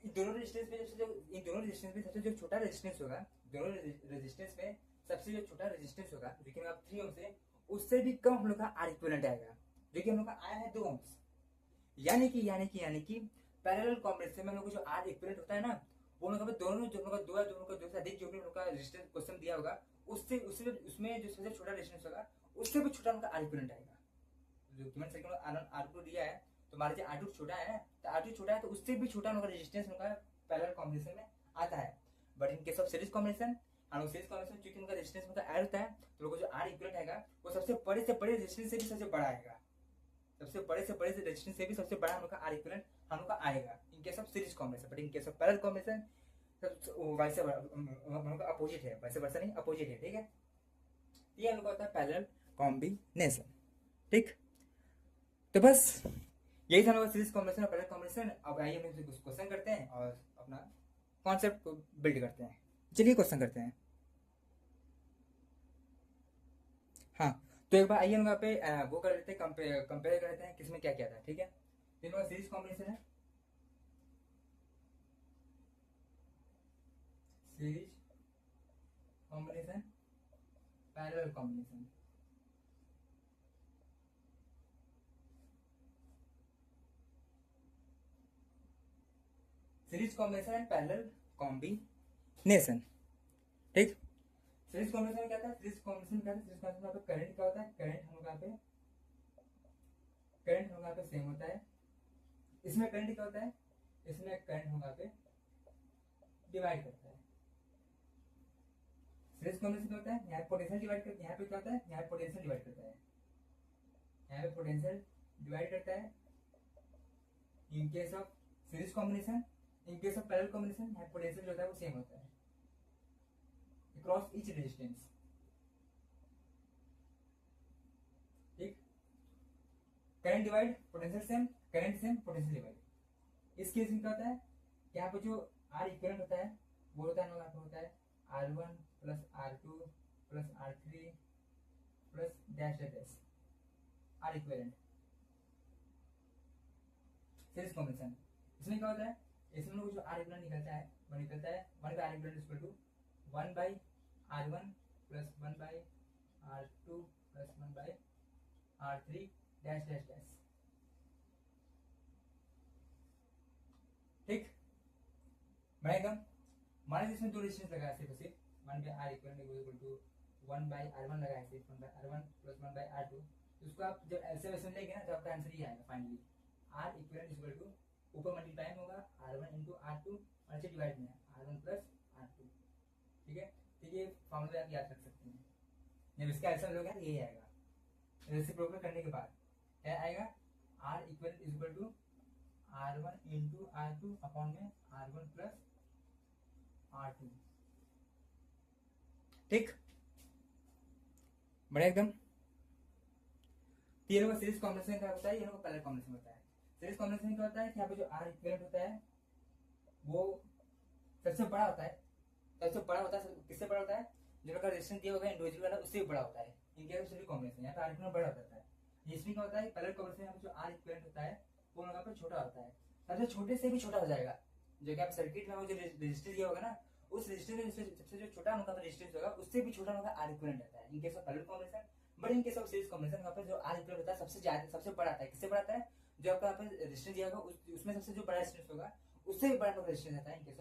इन दोनों रेजिस्टेंस में इन दोनों रेजिस्टेंस में सबसे जो छोटा रेजिस्टेंस होगा, दोनों रेजिस्टेंस में सबसे जो छोटा रेजिस्टेंस होगा जो कि आप 3 ओम से, उससे भी कम हम लोग का आर इक्विवेलेंट आएगा, जो कि हम लोग का आया है 2 ओम्स। यानी कि पैरेलल कॉम्बिनेशन में हम लोग को जो आर इक्विवेलेंट होता है ना, वो लोग दोनों जो लोग दो से अधिक जो भी लोग का रेजिस्टेंस क्वेश्चन दिया होगा, उससे उससे उसमें जो सबसे छोटा रेजिस्टेंस होगा उससे भी छोटा उनका आर इक्विवेलेंट आएगा। जो गिवन सर्किट में R2 दिया है, तो मान लीजिए R2 छोटा है, तो R2 छोटा है तो उससे भी छोटा उनका रेजिस्टेंस उनका पैरेलल कॉम्बिनेशन में आता है। But in case of series combination, और सीरीज कॉम्बिनेशन चूंकि उनका रेजिस्टेंस उनका ऐड होता है, तो लोगों को जो R इक्विवेलेंट आएगा वो सबसे बड़े से बड़े रेजिस्टेंस से भी सबसे बड़ा आएगा, सबसे बड़े से बड़े रेजिस्टेंस से भी सबसे बड़ा हम लोग का R इक्विवेलेंट हम लोग का आएगा इन case of series combination. But in case of parallel combination वैसे हम लोग का अपोजिट है, वैसे वैसा नहीं, अपोजिट है। ठीक है, ये हम लोग का होता है पैरेलल कॉम्बिनेशन। ठीक, तो बस यही था हमारा सीरीज कॉम्बिनेशन और पैरेलल कॉम्बिनेशन। अब आइए हम कुछ क्वेश्चन करते हैं और अपना कॉन्सेप्ट को बिल्ड करते हैं। चलिए क्वेश्चन करते हैं। हाँ, तो एक बार आइए हम यहाँ पे वो कर लेते हैं, कंपेयर कर लेते हैं किसमें क्या क्या था। ठीक है, इन लोग सीरीज कॉम्बिनेशन है, series combination, parallel combination. Series combination and parallel combination. ठीक, सीरीज कॉम्बिनेशन में क्या था, सीरीज कॉम्बिनेशन क्या था, सीरीज कॉम्बिनेशन में करंट क्या होता है, करंट हम लोग यहाँ पे सेम होता है। इसमें करंट क्या होता है, इसमें करंट हम यहाँ पे डिवाइड करता है। सीरीज कॉम्बिनेशन होता है, यहाँ पोटेंशियल डिवाइड करता है, यहाँ पे क्या होता है, यहाँ पोटेंशियल डिवाइड करता है, यहाँ पे पोटेंशियल डिवाइड करता है in case of series combination. In case of parallel combination यहाँ पोटेंशियल जो होता है वो सेम होता है अक्रॉस ईच रेजिस्टेंस। ठीक, current divide potential same, current same potential divide. इस केस में क्या होता है, यहाँ पे जो आर इक्विवेलेंट होता है वो होता है, यहाँ पे होता है R1 plus R2 plus R3 plus dash dash R equivalent. Series combination इसमें क्या होता है, इसमें लोग जो आर इक्विवेलेंट निकलता है वो निकलता है 1 by R equivalent equal to 1 by R1 plus 1 by R2 plus 1 by R3 dash dash dash. ठीक, मैं एकदम मान लीजिए इसमें दो रेजिस्टेंस लगाया सिर्फ सिर्फ 1 by R equal to 1 by R1 लगाया सिर्फ 1 by R1 plus 1 by R2। उसको आप जब ऐसे वैसे लेंगे ना तो आपका आंसर ही आएगा finally, R equal equal to ऊपर मल्टीप्लाई होगा R1 इंटू R2 और नीचे डिवाइड में R1 प्लस R2। ठीक है, तो ये फॉर्मूला आप याद रख सकते हैं। जब इसका आंसर होगा यही आएगा, रेसिप्रोकल करने के बाद क्या आएगा, R equal to R1 into R2 upon में R1 प्लस R2। ठीक, बढ़िया एकदम। ये लोग सीरीज कॉम्बिनेशन क्या होता है, ये लोग पैरेलल कॉम्बिनेशन होता है। सीरीज कॉम्बिनेशन क्या होता है कि यहाँ पे जो आर इक्विवेलेंट होता है वो सबसे बड़ा होता है, सबसे बड़ा होता है। किससे बड़ा होता है, जो लोग का रेजिस्टेंस दिया होगा इंडिविजुअल वाला उससे भी बड़ा होता है। इनके सीरीज कॉम्बिनेशन यहाँ पे आर इक्विवेलेंट बड़ा होता है, इसमें क्या होता है पैरेलल कॉम्बिनेशन यहाँ पे जो आर इक्विवेलेंट होता है वो यहाँ पे छोटा होता है, सबसे छोटे से भी छोटा हो जाएगा। जो कि आप सर्किट में वो जो रेजिस्टेंस दिया होगा ना, उस रेजिस्टेंस में सबसे जो छोटा उनका रेजिस्टेंस होगा उससे भी छोटा उनका आर इक्विवेलेंट रहता है in case of parallel combination. But in case of series combination यहाँ पे जो आर इक्विवेलेंट होता है सबसे ज्यादा सबसे बड़ा आता है। किससे बड़ा आता है, जो आपका यहाँ पे रेजिस्टेंस दिया होगा उसमें सबसे जो बड़ा रेजिस्टेंस होगा उससे भी बड़ा रेजिस्टेंस आता है in case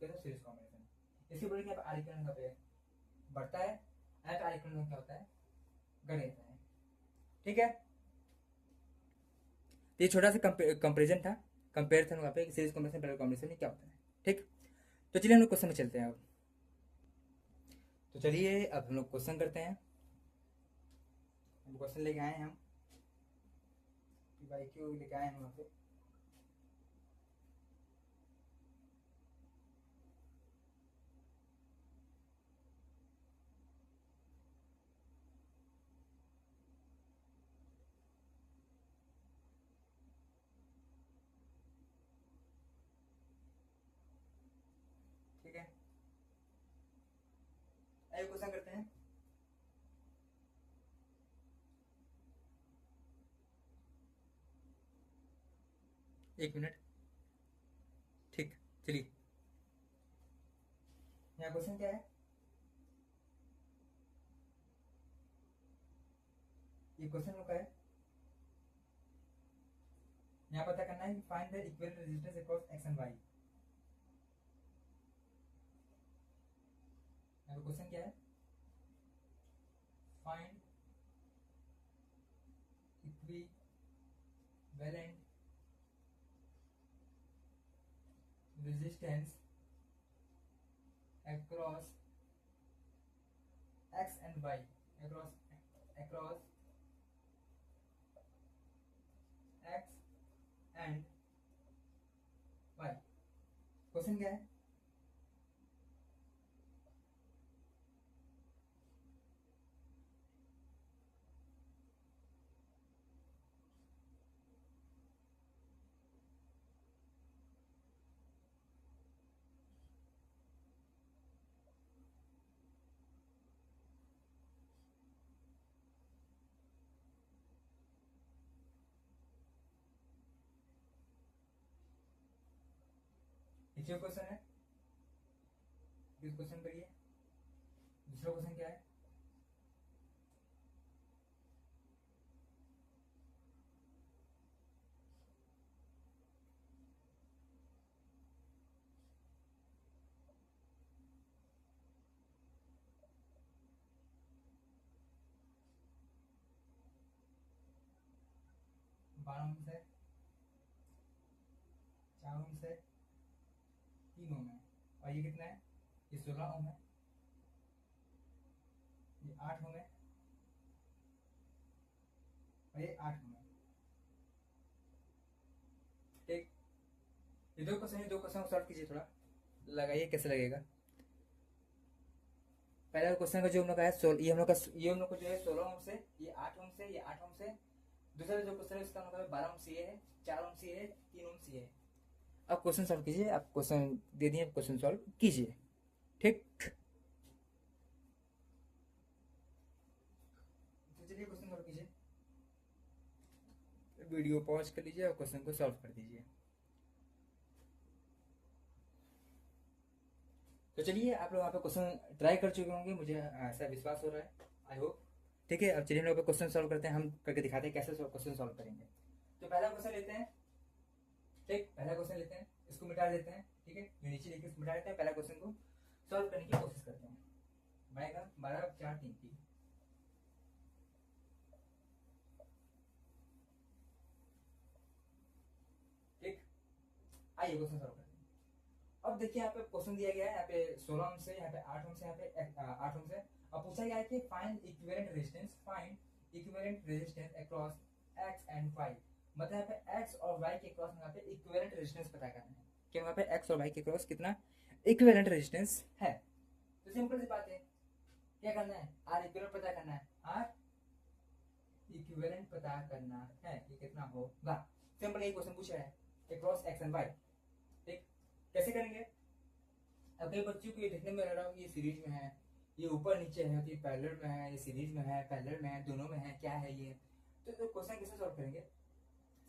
of series combination. इसकी वजह से आर इक्विवेलेंट पे बढ़ता है, आर इक्विवेलेंट क्या होता है, घट जाता है। ठीक है, ये छोटा सा कंपेरिजन था, कंपेयर था वहाँ पे सीरीज कॉम्बिनेशन पैरेलल कॉम्बिनेशन में क्या होता है। ठीक, तो चलिए हम लोग क्वेश्चन में चलते हैं अब। तो चलिए अब हम लोग क्वेश्चन करते हैं। क्वेश्चन लेके आए हैं हम, भाई क्यों लेके आए हैं वहाँ पे। ठीक है, आइए क्वेश्चन करते हैं। एक मिनट। ठीक, चलिए यहाँ क्वेश्चन क्या है, ये क्वेश्चन का है, यहाँ पता करना है कि find the equivalent resistance across x and y. यहाँ क्वेश्चन क्या है, find equivalent resistance across x and y, across x and y। Question क्या है, जो क्वेश्चन है इस क्वेश्चन करिए। दूसरा क्वेश्चन क्या है, बारह ओम से 4 ओम से 3 ओम है, और ये कितना है, ये 16 ओम है, ये 8 ओम है, और ये 8 ओम है। ठीक, ये दो क्वेश्चन को सॉल्व कीजिए, थोड़ा लगाइए कैसे लगेगा। पहला क्वेश्चन का जो हम लोग का है ये हम लोग को जो है 16 ओम से, ये 8 ओम से, ये 8 ओम से। दूसरा जो क्वेश्चन है उसका हम लोग का 12 ओम से ये है, 4 ओम से ये है, 3 ओम से ये है। अब क्वेश्चन सॉल्व कीजिए, आप क्वेश्चन दे दिए, क्वेश्चन सॉल्व कीजिए। ठीक, तो चलिए क्वेश्चन सॉल्व कीजिए, वीडियो पॉज कर लीजिए और क्वेश्चन को सॉल्व कर दीजिए। तो चलिए, आप लोग यहाँ पे क्वेश्चन ट्राई कर चुके होंगे, मुझे ऐसा विश्वास हो रहा है, आई होप। ठीक है, अब चलिए हम लोग क्वेश्चन सॉल्व करते हैं, हम करके दिखाते हैं कैसे क्वेश्चन सॉल्व करेंगे। तो पहला क्वेश्चन लेते हैं, ठीक, पहला क्वेश्चन लेते हैं, इसको मिटा देते हैं। ठीक है, जो नीचे लिखे मिटा देते हैं, पहला क्वेश्चन को सॉल्व करने की कोशिश करते हैं। बनेगा 12 4 3 3। ठीक, आइए क्वेश्चन सॉल्व करते हैं। अब देखिए यहाँ पे क्वेश्चन दिया गया है, यहाँ पे 16 ओम से, यहाँ पे 8 ओम से, यहाँ पे 8 ओम से। अब पूछा गया है कि find equivalent resistance across x and y। मतलब यहाँ पे x और y के क्रॉस में यहाँ पे इक्विवेलेंट रेजिस्टेंस पता करना है कि वहाँ पे x और y के क्रॉस कितना इक्विवेलेंट रेजिस्टेंस है। तो सिंपल सी बात है, क्या करना है, r इक्विवेलेंट पता करना है, r इक्विवेलेंट पता करना है, ये कितना होगा। सिंपल ये क्वेश्चन पूछा है अक्रॉस x एंड y। ठीक, कैसे करेंगे, अब कई बच्चों को ये देखने में लग रहा हो कि ये सीरीज में है, ये ऊपर नीचे है, तो ये पैरेलल में है, ये सीरीज में है, पैरेलल में है, दोनों में है, क्या है ये। तो क्वेश्चन कैसे सॉल्व करेंगे,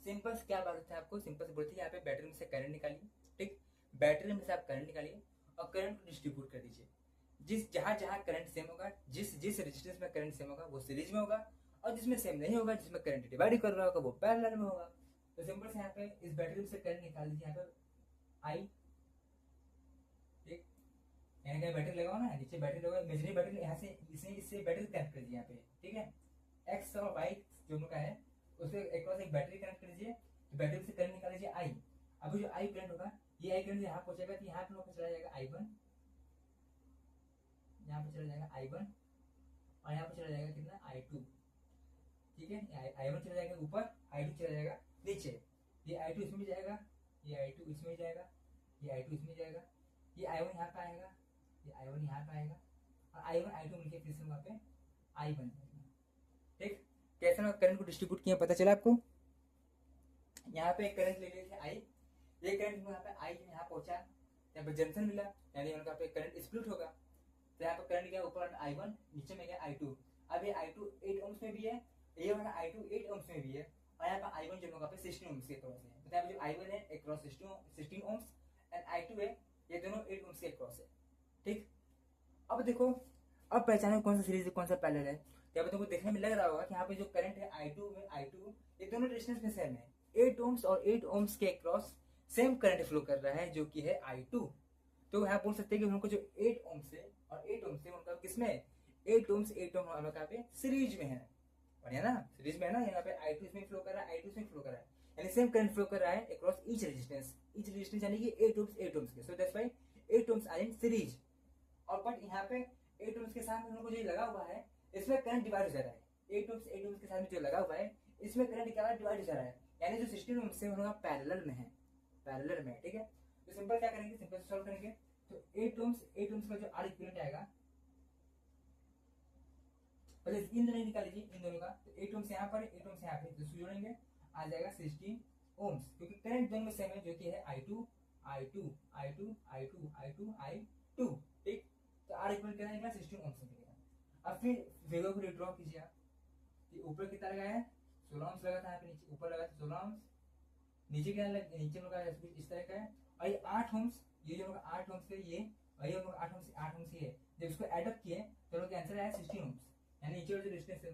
सिंपल से क्या बात है आपको, सिंपल से बोलती है यहाँ पे बैटरी में से करंट निकालिए। ठीक, बैटरी में से आप करंट निकालिए और करंट को डिस्ट्रीब्यूट कर दीजिए। जहाँ जहाँ करंट सेम होगा, जिस रेजिस्टेंस में करंट सेम होगा वो सीरीज में होगा, और जिसमें सेम नहीं होगा, जिसमें करंट डिवाइड कर रहा होगा वो पैरेलल में होगा। तो सिंपल से यहाँ पे इस बैटरी में से करंट निकाल दीजिए, यहाँ पे आई। ठीक, यहाँ कहीं बैटरी लगाओ ना, नीचे बैटरी लगाओ, इमेजिनरी बैटरी, यहाँ से इससे बैटरी कनेक्ट कर दीजिए यहाँ पे। ठीक है, एक्स और वाई जो उनका है उससे एक बार एक बैटरी कनेक्ट कर दीजिए, तो बैटरी से करंट निकाल लीजिए आई। अब जो आई करंट होगा, ये आई करंट यहाँ पहुंचेगा, तो यहाँ पे चला जाएगा I1, यहाँ पे चला जाएगा I1, और यहाँ पे चला जाएगा कितना I2। ठीक है, I1 चला जाएगा ऊपर, I2 चला जाएगा नीचे। ये I2 इसमें जाएगा, ये I2 इसमें जाएगा, ये I2 इसमें जाएगा, ये I1 यहाँ पे आएगा, ये I1 यहाँ पे आएगा, और I1 I2 मिलकर फिर से वहाँ पे I बन जाएगा। ठीक, कैसे ना करंट को डिस्ट्रीब्यूट किया पता चला आपको। यहाँ पे करंट ले लिए आई, ये करंट यहाँ पे आई यहाँ पहुंचा, यहाँ पे जंक्शन मिला, यानी यहाँ पे करंट स्प्लिट होगा। तो यहाँ पे करंट गया ऊपर I1, नीचे में गया I2। अब ये I2 8 ohms में भी है, ये वाला I2 8 ohms में भी है, और यहाँ पे I1 जो होगा पे 16 ohms के क्रॉस है। मतलब जो I1 है एक क्रॉस 16 ohms एंड I2 है देखो, अब पहचानो कौन सा सीरीज है कौन सा पैरेलल है। तो अब तुमको देखने में लग रहा होगा कि यहाँ पे जो करंट है I2 में I2 ये दोनों रेजिस्टेंस में सेम है। 8 ओम्स और 8 ओम्स के अक्रॉस सेम करंट फ्लो कर रहा है जो कि है I2। तो यहाँ बोल सकते हैं कि उनको जो 8 ओम्स है और 8 ओम्स है उनका किसमें 8 ओम्स 8 ओम हम लोग यहाँ पे सीरीज में है। बढ़िया ना, सीरीज में है ना, यहाँ पे I2 इसमें फ्लो कर रहा है I2 इसमें फ्लो कर रहा है, यानी सेम करंट फ्लो कर रहा है अक्रॉस ईच रेजिस्टेंस यानी कि 8 ओम्स 8 ओम्स के। So that's why 8 ohms are in series. और बट यहाँ पे 8 ओम्स के साथ में उनको जो लगा हुआ है इसमें करंट डिवाइड हो जा रहा है। 8 ओम्स के साथ में जो लगा हुआ है इसमें करंट क्या डिवाइड हो जा रहा है, यानी जो 16 ओम्स है उनका पैरेलल में है, पैरेलल में है। ठीक है, तो सिंपल क्या करेंगे, सिंपल सॉल्व करेंगे। तो 8 ओम्स का जो आर इक्विवेलेंट आएगा, पहले इन दोनों निकाल लीजिए, इन दोनों का। तो 8 ओम्स यहाँ पर 8 ओम्स यहाँ पे, तो जोड़ेंगे आ जाएगा 16 ओम्स, क्योंकि करंट दोनों में सेम है जो कि है I2 I2 I2 I2 I2 I2। ठीक, तो आर इक्विवेलेंट कितना निकला 16 ओम्स निकलेगा। अब फिर फिगर को ड्रॉ कीजिए आप, ऊपर कितना लगाया है 16 ओम्स लगा था यहाँ पे, नीचे ऊपर लगा 16 ओम्स, नीचे क्या लगा, नीचे में लगा इस तरह का है। और ये 8 ओम्स, ये जो होगा 8 ओम्स है ये, और ये होगा 8 ओम्स ये, जब इसको ऐड अप किए तो लोग आंसर आया 16 ओम्स, यानी नीचे जो रेजिस्टेंस है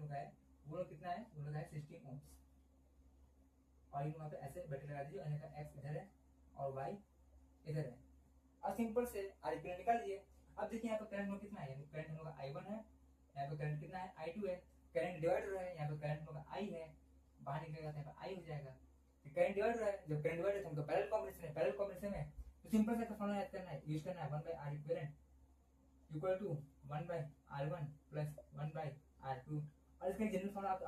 वो लोग कितना है, वो लोग है 16 ओम्स। और वहाँ पे ऐसे बैठे लगा दीजिए, यानी का x इधर है और y इधर है। अब सिंपल से आर इक्विवेलेंट निकाल लीजिए। अब देखिए यहाँ पे करंट में कितना है, यानी करंट हम लोग का I1 है, यहाँ पे करंट कितना है I2 है, करंट डिवाइड हो रहा है, यहाँ पे करंट हम लोग का I है, बाहर निकलेगा तो यहाँ पे I हो जाएगा। करंट डिवाइड हो रहा है, जब करंट डिवाइड है तो हमको पैरेलल कॉम्बिनेशन है, पैरेलल कॉम्बिनेशन में तो सिंपल सा फॉर्मूला याद करना है, यूज करना है 1/R equivalent equal to 1/R1 plus 1/R2। और इसका जनरल फॉर्मूला आप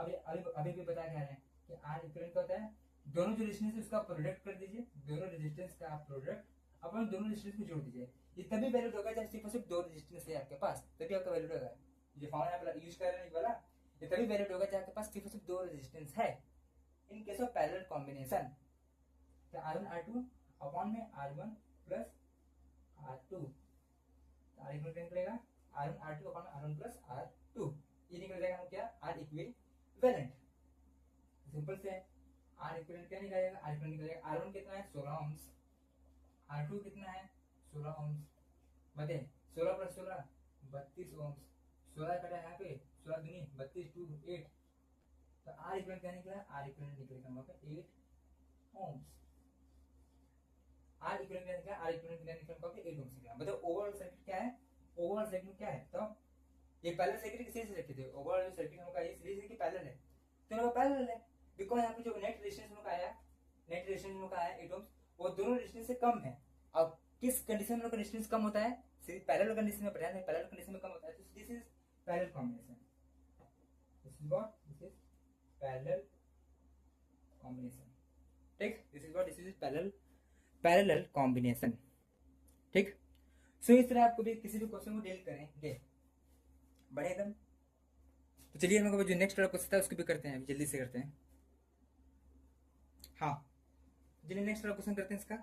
अभी भी बता के आ रहे हैं कि R इक्विवेलेंट क्या होता है, दोनों जो रेजिस्टेंस है उसका प्रोडक्ट कर दीजिए, दोनों रेजिस्टेंस का प्रोडक्ट अपन दोनों रेजिस्टेंस को जोड़ दीजिए। ये तभी वैलिड होगा जब सिर्फ और सिर्फ दो रेजिस्टेंस है आपके पास, तभी आपका वैलिड होगा। ये फॉर्मूला आप यूज कर रहे हैं वाला, ये तभी वैलिड होगा जब आपके पास सिर्फ और सिर्फ दो रेजिस्टेंस है in case of parallel combination. तो R1 R2 अपॉन में R1 plus R2, R equal निकलेगा R1 R2 upon R1 plus R2, ये निकल जाएगा हम क्या R इक्विवेलेंट। सिंपल से R इक्विवेलेंट क्या निकलेगा, R इक्विवेलेंट निकलेगा R1 कितना है 16 ओम्स, R2 कितना है 16 ओम्स, बते 16 प्लस 16 32 ओम्स, 16 कटा यहाँ पे 16 दूनी 32 2 8, तो R इक्विवेलेंट क्या निकला, R इक्विवेलेंट निकलेगा वहाँ पे 8 ओम्स। R इक्विवेलेंट क्या निकला, R इक्विवेलेंट निकला वहाँ पे 8 ओम्स निकला। मतलब ओवरऑल सर्किट क्या है, ओवरऑल सर्किट क्या है, तो ये पैरेलल सर्किट की सीरीज रखे थे, ओवरऑल सर्किट हम का ये सीरीज है कि पैरेलल है, तो हम पैरेलल है बिकॉज़ यहाँ पे जो नेट रेजिस्टेंस हम का आया, नेट रेजिस्टेंस हम का आया 8 ओम्स, वो दोनों रेजिस्टेंस से कम है। अब किस कंडीशन में रेजिस्टेंस कम होता है, पैरेलल कंडीशन में बढ़िया है, पैरेलल कंडीशन में कम होता है, तो this is parallel combination, this is what, this is parallel combination. ठीक, this is what, this is parallel combination. ठीक, सो इस तरह आपको भी किसी भी क्वेश्चन को डील करेंगे बढ़िया एकदम। तो चलिए हम जो नेक्स्ट वाला क्वेश्चन था उसको भी करते हैं, जल्दी से करते हैं। हाँ चलिए नेक्स्ट वाला क्वेश्चन करते हैं इसका।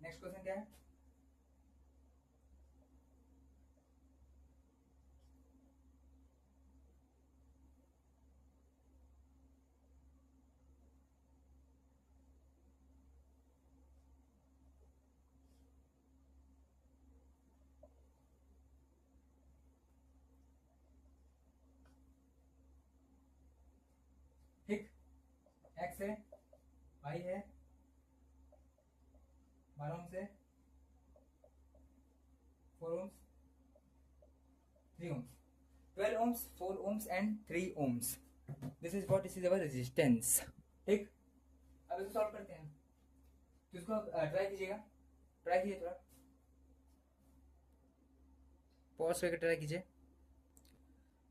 नेक्स्ट क्वेश्चन क्या है, ठीक, x है, y है, 12 ओम्स है, 4 ohms, 3 ohms, 12 ohms, 4 ohms and 3 ohms. This is what, this is our resistance. ठीक, अब इसको सॉल्व करते हैं, तो इसको ट्राई कीजिएगा, ट्राई कीजिए, थोड़ा पॉज करके ट्राई कीजिए।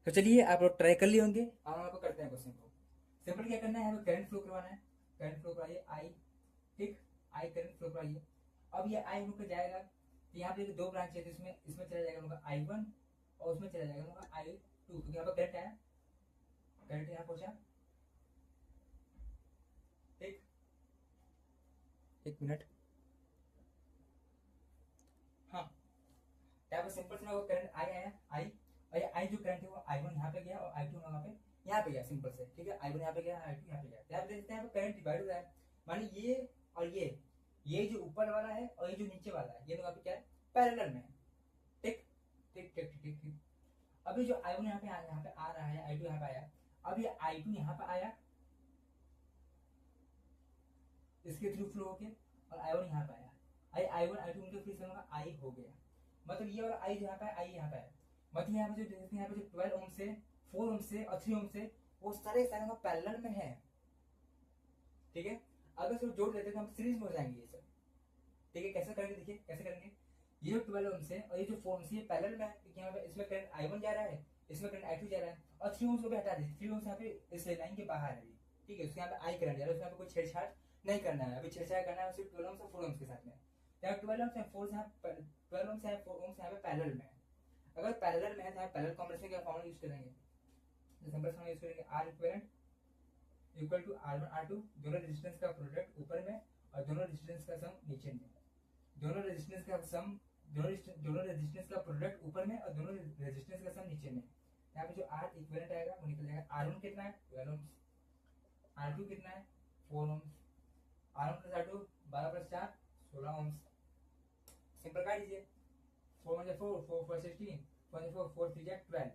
तो चलिए आप लोग ट्राई कर लिए होंगे, अब हम आपको करते हैं क्वेश्चन को। सिंपल क्या करना है, हमें करंट फ्लो करवाना है, करंट फ्लो करवाइए आई, ठीक, आई करंट फ्लो करवाइए। अब ये आई होकर जाएगा, तो यहाँ पे दो ब्रांच है, तो इसमें चला जाएगा उनका I1 और उसमें चला जाएगा उनका I2, क्योंकि यहाँ पर करंट आया, करंट यहाँ पहुंचा। ठीक, एक मिनट, हाँ यहाँ पर सिंपल से करंट आई आया, आई, और ये आई जो करंट है वो I1 यहाँ पे गया और I2 वहाँ पे यहाँ पे गया, सिंपल से। ठीक है, I1 यहाँ पे गया, I2 यहाँ पे गया, यहाँ पे देखते हैं करंट डिवाइड हो रहा है, मानी ये और ये जो ऊपर वाला है और ये जो नीचे वाला है, ये दोनों पे क्या है, पैरेलल में है। ठीक ठीक ठीक ठीक ठीक ठीक। अभी जो I1 यहाँ पे आ रहा है, I2 यहाँ पे आया, अब ये I2 यहाँ पे आया इसके थ्रू फ्लो होके, और I1 यहाँ पे आया, I1 I2 उनके फिर से I हो गया, मतलब ये वाला I यहाँ पे I यहाँ पे आया, मतलब यहाँ पे जो 12 ओम से 4 ओम से और 3 ओम से वो सारे सारे पैरेलल में है। ठीक है, अगर इसको जोड़ देते तो हम सीरीज में हो जाएंगे ये सब। ठीक है, कैसे करेंगे, देखिए कैसे करेंगे। ये जो 12 ओम से और ये जो 4 ओम से ये पैरेलल में है, क्योंकि यहाँ पे इसमें करंट I1 जा रहा है, इसमें करंट I2 जा रहा है, और 3 ओम को भी हटा दीजिए, 3 ओम यहाँ पे इस लाइन के बाहर है। ठीक है, उसके यहाँ पे I करंट जा रहा है, उसके यहाँ पे कोई छेड़छाड़ नहीं करना है, अभी छेड़छाड़ करना है सिर्फ 12 ओम से 4 ओम के साथ में। यहाँ 12 ओम से 4 से 12 ओम से 4 ओम से यहाँ पे पैरेलल में है। अगर पैरेलल में है तो पैरेलल कॉम्बिनेशन का फॉर्मूला यूज करेंगे, सिंपल फॉर्मूला यूज करेंगे, R equivalent equal to R1 R2, दोनों रेजिस्टेंस का प्रोडक्ट ऊपर में और दोनों रेजिस्टेंस का सम नीचे में। दोनों रेजिस्टेंस का प्रोडक्ट ऊपर में और दोनों रेजिस्टेंस का सम नीचे में। यहाँ पे जो R इक्विवेलेंट आएगा वो निकल जाएगा, R1 कितना है 12 ओम, R2 कितना है 4 ओम, R1 प्लस R2 12 प्लस 4 16 ओम। सिंपल काट दीजिए, 4 में 4 4 4 16 4 4 4 3 12,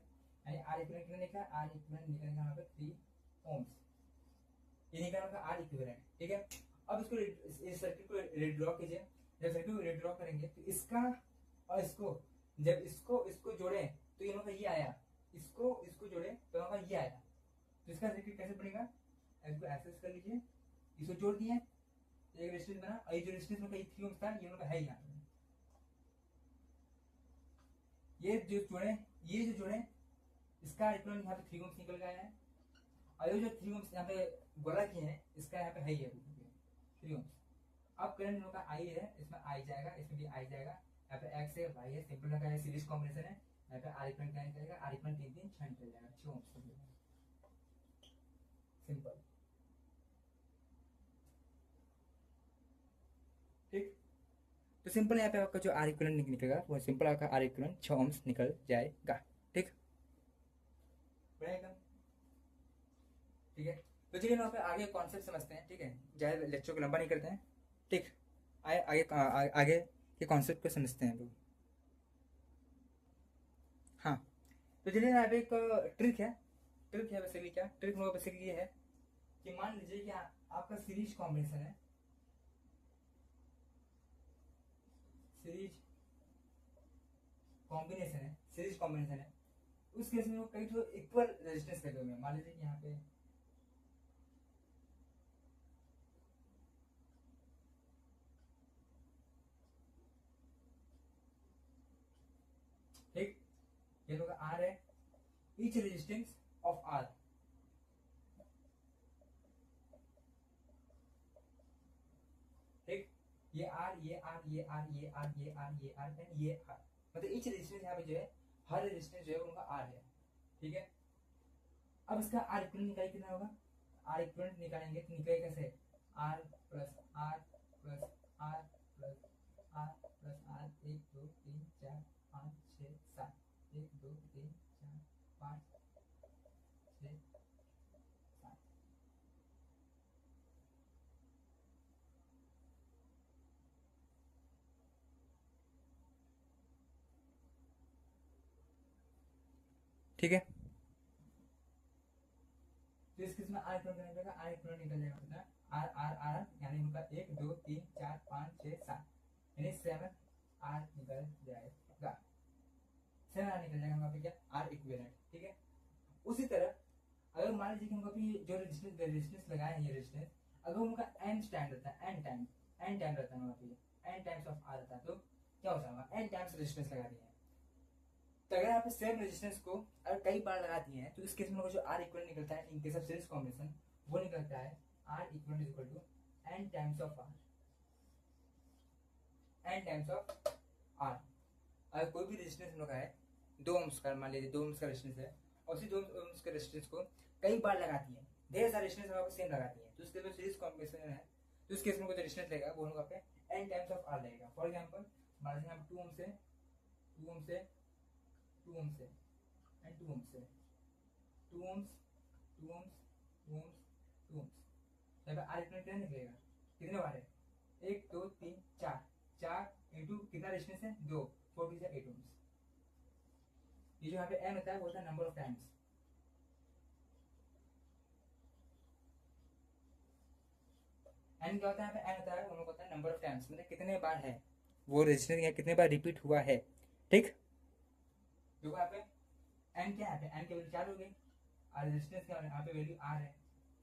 यानी R इक्विवेलेंट कितना निकला, R इक्विवेलेंट निकलेगा यहाँ पे 3 ओम, ये निकला आपका R इक्विवेलेंट। ठीक है, अब इसको इस सर्किट को रीड्रॉ कीजिए। जब सर्किट को रीड्रॉ करेंगे तो इसका और इसको, जब इसको जोड़े तो ये ये आया, इसको जोड़े तो ये आया, तो इसका सर्किट कैसे बनेगा, इसको ऐसे कर लीजिए, इसको जोड़ दिए एक रेजिस्टेंस बना, और ये जो रेजिस्टेंस में 3 ओम था ये है यहाँ पे, ये जो जोड़े इसका इक्विवेलेंट यहाँ पे 3 ओम निकल गया है, और ये जो 3 ओम यहाँ पे गोला किए हैं इसका यहाँ पे है ही 3 ओम। अब करंट लोग का I है, इसमें I जाएगा, इसमें भी I जाएगा, यहाँ पे X है Y है, सिंपल लगा है, सीरीज कॉम्बिनेशन है। यहाँ पे R इक्विवेलेंट क्या निकलेगा, R इक्विवेलेंट 3 3 6 निकल जाएगा, 6 ओम सिंपल। ठीक, तो सिंपल यहाँ पे आपका जो R इक्विवेलेंट निकलेगा वो सिंपल आपका R इक्विवेलेंट 6 ओम निकल जाएगा। ठीक, बढ़िया, ठीक है। तो चलिए यहाँ पे आगे कॉन्सेप्ट समझते हैं। ठीक है, ज़्यादा लेक्चर को लंबा नहीं करते हैं। ठीक, आगे के कॉन्सेप्ट को समझते हैं लोग। हाँ, तो चलिए यहाँ पे एक ट्रिक है बेसिकली, क्या ट्रिक होगा बेसिकली ये है कि मान लीजिए कि आपका सीरीज कॉम्बिनेशन है, उस केस में वो कई तो इक्वल रेजिस्टेंस लगे हुए हैं। मान लीजिए कि यहाँ पे ठीक, ये लोग R है, each resistance of R, ठीक, ये R ये R ये R ये R ये R ये R एंड ये R, मतलब each रेजिस्टेंस यहाँ पे जो है, हर रेजिस्टेंस जो है उनका R है। ठीक है, अब इसका R इक्विवेलेंट निकालिए, कितना होगा, R इक्विवेलेंट निकालेंगे तो निकलेगा कैसे, R plus R plus R plus R plus R, 1 2 3 4 5 6 7, 1 2 3 4 5 6 7। ठीक है, तो इस केस में R इक्विवेलेंट निकल जाएगा, R इक्विवेलेंट निकल जाएगा कितना, R R R यानी उनका 1 2 3 4 5 6 7, यानी 7 R निकल जाएगा, 7 R निकल जाएगा वहाँ पे क्या, R इक्विवेलेंट। ठीक है, उसी तरह अगर मान लीजिए कि उनका भी जो रेजिस्टेंस लगाए हैं, ये रेजिस्टेंस अगर उनका n टाइम रहता है, n टाइम रहता है वहाँ पे, n टाइम्स ऑफ R रहता है, तो क्या हो जाएगा, n टाइम्स रेजिस्टेंस लगा दिए हैं। तो अगर आप सेम रेजिस्टेंस को अगर कई बार लगा दिए हैं तो इस केस में जो R इक्विवेलेंट निकलता है in case of series combination, वो निकलता है R equivalent equal to n times of R, n times of R। अगर कोई भी रेजिस्टेंस लगा है 2 ओम्स का, मान लीजिए 2 ओम्स का रेजिस्टेंस है, और उसी 2 ओम्स के रेजिस्टेंस को कई बार लगाती है, ढेर सारे रेजिस्टेंस आपको सेम लगाती है, तो उसके लिए सीरीज कॉम्बिनेशन है, तो इस केस में जो रेजिस्टेंस लगेगा वो होगा पे n टाइम्स ऑफ R लगेगा। फॉर एग्जांपल मान लीजिए हम 2 ओम से 2 ओम से 2 ओम से एंड 2 ओम से 2 ओम्स 2 ओम्स 2 ओम्स 2 ओम्स, यहाँ पे R इक्विवेलेंट क्या निकलेगा, कितने बार है, 1 2 3 4, 4 इंटू कितना रेजिस्टेंस है 2, 4 टू 8 ओम्स। ये जो यहाँ पे n होता है वो होता है नंबर ऑफ टाइम्स। n क्या होता है, यहाँ पे n होता है, हम लोग होता है नंबर ऑफ टाइम्स, मतलब कितने बार है वो रेजिस्टेंस, या कितने बार रिपीट हुआ है। ठीक, देखो यहाँ पे n क्या है, यहाँ पे n की वैल्यू 4 हो गई, और रेजिस्टेंस क्या है यहाँ पे वैल्यू r है,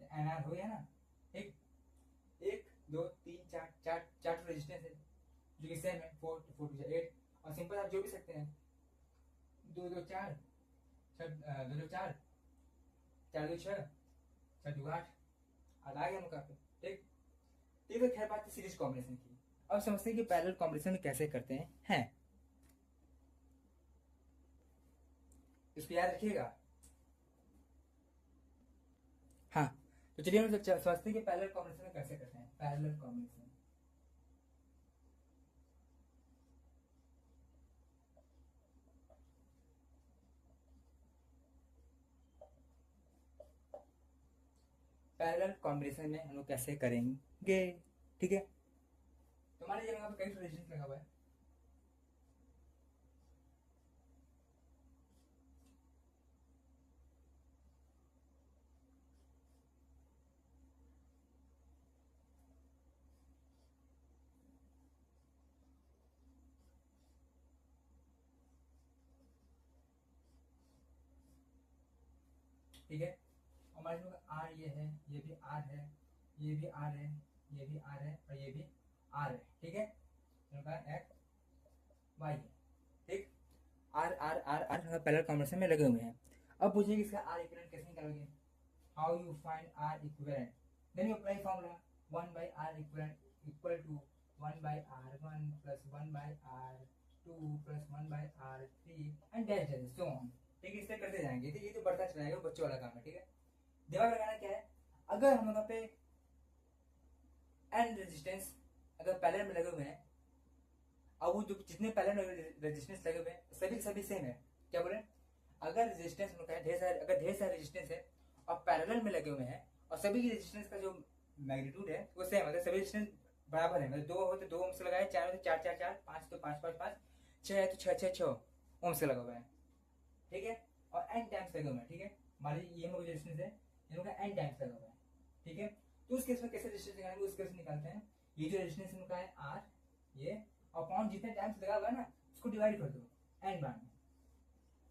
तो nr हो गया ना। ठीक, 1 2 3 4, 4 रेजिस्टेंस है जो कि सेम है, 4 4 टू 8, और सिंपल आप जो भी सकते हैं 2 2 4, 2 2 4, 4 2 6, 6 2 8, आ गया मुका पे। ठीक, ये तो खैर बात है सीरीज कॉम्बिनेशन की। अब समझते हैं कि पैरेलल कॉम्बिनेशन में कैसे करते हैं। इसको याद रखिएगा। हाँ, तो चलिए हम समझते हैं कि पैरेलल कॉम्बिनेशन में कैसे करते हैं। पैरेलल कॉम्बिनेशन, पैरेलल कॉम्बिनेशन में हम लोग कैसे करेंगे। ठीक है, तो मान लीजिए यहाँ पे कई रेजिस्टेंस लगा हुआ है, ठीक है, और मान लीजिए आर ये है, ये भी आर है, ये भी आर है, ये भी आर है, और ये भी आर है। ठीक है, एक्स वाई है। ठीक, R R R R parallel combination में लगे हुए हैं। अब पूछिए कि इसका आर इक्विवेलेंट कैसे निकालोगे, how you find R equivalent, then you apply formula 1 by r equivalent equal to 1 by r1 plus 1 by r2 plus 1 by r3 and dash dash so on. ठीक है, इस तरह करते जाएंगे। ठीक है, ये तो बढ़ता चला जाएगा, बच्चों वाला काम है। ठीक है, दिमाग लगाना क्या है, अगर हम लोग पे एन रेजिस्टेंस अगर पैरेलल में लगे हुए हैं, अब वो जो जितने पैरेलल रेजिस्टेंस लगे हुए हैं सभी सभी सेम है। क्या बोले, अगर रेजिस्टेंस ढेर सारे, अगर ढेर सारे रेजिस्टेंस है और पैरेलल में लगे हुए हैं, और सभी की रेजिस्टेंस का जो मैग्नीट्यूड है वो सेम, मतलब सभी रेजिस्टेंस बराबर है, मतलब 2 हो तो 2 ओम से लगाए, 4 हो तो 4 4 4, 5 तो 5 5 5, 6 है तो 6 6 6 ओम से लगा हुआ है। ठीक है, और एन टाइम्स लगे हुए हैं। ठीक है, मान लीजिए ये लोग रेजिस्टेंस है, इन लोग का एन टाइम्स लगा हुआ है। ठीक है, तो उस केस में कैसे रेजिस्टेंस निकालेंगे, उस केस में निकालते हैं, ये जो रेजिस्टेंस इनका है आर, ये अपॉन जितने टाइम्स लगा हुआ है ना उसको डिवाइड कर दो एन बार में,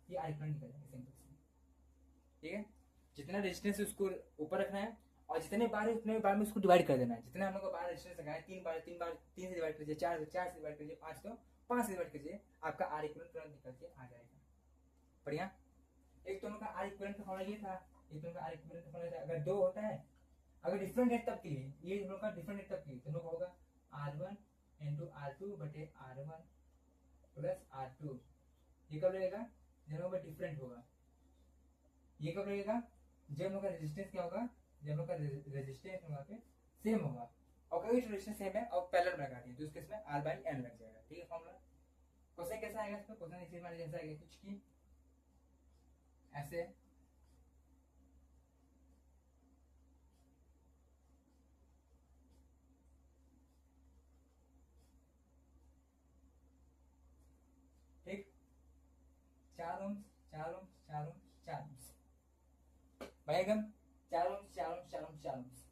ये आर इक्वल निकल जाएगा सिंपल से। ठीक है, जितना रेजिस्टेंस उसको ऊपर रखना है, और जितने बार है उतने बार में उसको डिवाइड कर देना है। जितना हम लोग को बार रेजिस्टेंस लगाया 3 बार 3 बार 3 से डिवाइड कीजिए, 4 से 4 से डिवाइड कीजिए, 5 तो 5 से डिवाइड कीजिए, आपका आर इक्वल तुरंत निकल के आ जाएगा। बढ़िया, एक तो हम लोग का आर इक्वल का फॉर्मूला ये था, एक तो हम लोग का आर इक्वल का फॉर्मूला था, अगर 2 होता है, अगर डिफरेंट है तब के लिए, ये हम लोग का डिफरेंट है तब के लिए, तो हम लोग का होगा R1 इंटू R2 बटे R1 प्लस R2। ये कब लगेगा, जब लोग का डिफरेंट होगा। ये कब लगेगा, जब हम लोग का रेजिस्टेंस क्या होगा, जब हम लोग का रेजिस्टेंस वहाँ पे सेम होगा, और कभी रेजिस्टेंस सेम है और पैरेलल में लगा दिए तो उसके इसमें R बाई N लग जाएगा। ठीक है, फॉर्मूला क्वेश्चन कैसा आएगा, इसमें क्वेश्चन इसी में जैसा आएगा कुछ की ऐसे। ठीक, 4 ओम्स 4 ओम्स 4 ओम्स 4 ओम्स भाईगम, 4 ओम्स 4 ओम्स 4 ओम्स 4 ओम्स,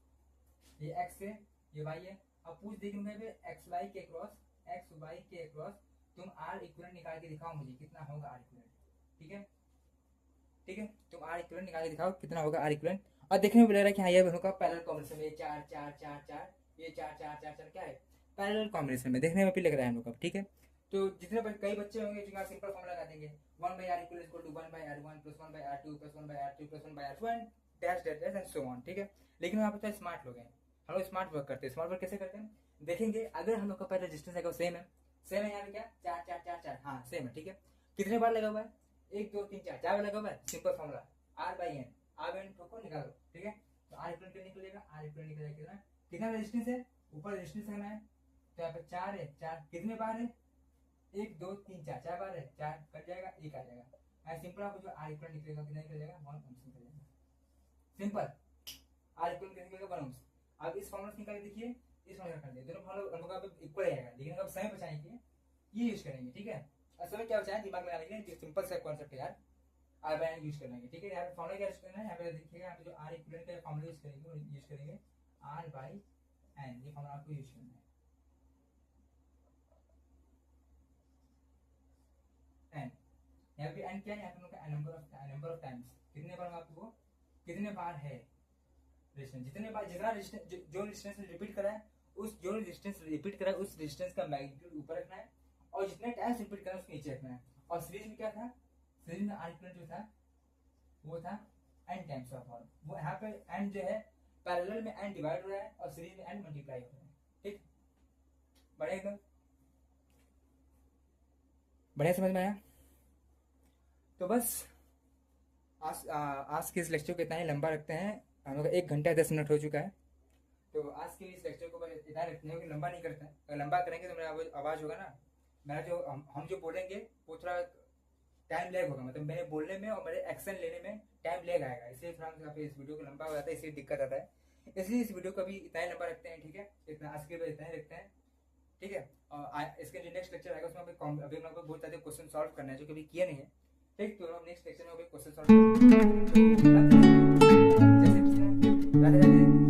ये एक्स है ये वाई है। अब पूछ देखिए मुझे एक्स वाई के क्रॉस, एक्स वाई के क्रॉस तुम आर इक्विवेलेंट निकाल के दिखाओ मुझे कितना होगा आर इक्विवेलेंट। ठीक है, ठीक है, तुम आर इक्विवेलेंट निकाल के दिखाओ कितना होगा आर इक्विवेलेंट। और देखने में लग रहा है कि हाँ ये होगा पैरेलल कॉम्बिनेशन में, 4 4 4 4, ये 4 4 4 4 क्या है पैरेलल कॉम्बिनेशन में, देखने में भी लग रहा है हम लोग का। ठीक है, तो जितने कई बच्चे होंगे जो सिंपल फॉर्मूला लगा देंगे, 1 by r equal to 1 by r1 plus 1 by r2 plus 1 by r3 plus 1 by r4 and dash dash dash and so on. ठीक है, लेकिन वहाँ पे तो स्मार्ट लोग हैं, हम लोग स्मार्ट वर्क करते हैं। स्मार्ट वर्क कैसे करते हैं, देखेंगे अगर हम लोग का पहले रेजिस्टेंस है सेम है, सेम है यहाँ पे क्या 4 4 4 4, हाँ सेम है। ठीक है, कितने बार लगा हुआ है, 1 2 3 4 4 बार लगा हुआ है, simple formula R by N, R by N ठोको निकालो। ठीक है, तो आर इक्वल क्या निकलेगा, आर इक्वल निकलेगा कितना, कितना रेजिस्टेंस है, ऊपर रेजिस्टेंस है ना, तो यहाँ पे 4 है, 4 कितने बार है, 1 2 3 4, 4 बार है, 4 कट जाएगा 1 आ जाएगा। ऐसे सिंपल आपको जो आर इक्वल निकलेगा कितना निकल जाएगा 1 ओम्स निकल जाएगा। सिंपल आर इक्वल कितना निकलेगा 1 ओम्स। अब इस फॉर्मूला से निकाल के देखिए, इस फॉर्मूला कर दिया, दोनों हम लोग का इक्वल आएगा, लेकिन अगर समय बचाने के लिए ये यूज करेंगे, ठीक है। और समय क्या बचाए दिमाग में लगाने के लिए, सिंपल सा कॉन्सेप्ट है यार, आर बाय एन यूज कर लेंगे, ठीक है। यहाँ फॉर्मूला क्या यूज करना है, यहाँ पे देखिएगा, यहाँ पे जो आर इक्विवेलेंट का फॉर्मूला यूज करेंगे, वो यूज करेंगे आर बाई एन, ये फॉर्मूला आपको यूज करना है। एन, यहाँ पे एन क्या है, यहाँ पे उनका नंबर ऑफ टाइम्स, कितने बार आपको कितने बार है रेजिस्टेंस, जितने बार जितना रेजिस्टेंस जो रेजिस्टेंस रिपीट करा है, उस जो रेजिस्टेंस रिपीट करा है उस रेजिस्टेंस का मैग्नीट्यूड ऊपर रखना है, और जितने टाइम्स रिपीट करा है उसको नीचे रखना है। और सीरीज में क्या था, सीरीज में आर इक्विवेलेंट जो था वो था n टाइम्स ऑफ आर, वो यहाँ पे n जो है पैरेलल में n डिवाइड हो रहा है और सीरीज में n मल्टीप्लाई हो रहा है, ठीक। बढ़िया बढ़िया समझ में आया। तो बस आज के इस लेक्चर को इतना ही लंबा रखते हैं, हम लोग 1 घंटा 10 मिनट हो चुका है। तो आज के इस लेक्चर को बस इतना रखते हैं कि लंबा नहीं करते हैं, अगर लंबा करेंगे तो मेरा आवाज़ होगा ना, मेरा जो हम जो बोलेंगे वो थोड़ा टाइम लैग होगा, मतलब मेरे बोलने में और मेरे एक्शन लेने में टाइम लैग आएगा, इसलिए थोड़ा यहाँ पे इस वीडियो को लंबा हो जाता है, इसलिए दिक्कत आता है, इसलिए इस वीडियो को अभी इतना ही लंबा रखते हैं, ठीक है। इतना आज के बाद इतना ही रखते हैं, ठीक है। और इसके जो नेक्स्ट लेक्चर आएगा उसमें अभी हम लोग बहुत सारे क्वेश्चन सॉल्व करना है जो कभी किया नहीं है, ठीक। तो हम नेक्स्ट लेक्चर में अभी क्वेश्चन सॉल्व करेंगे। जैसे राधे राधे।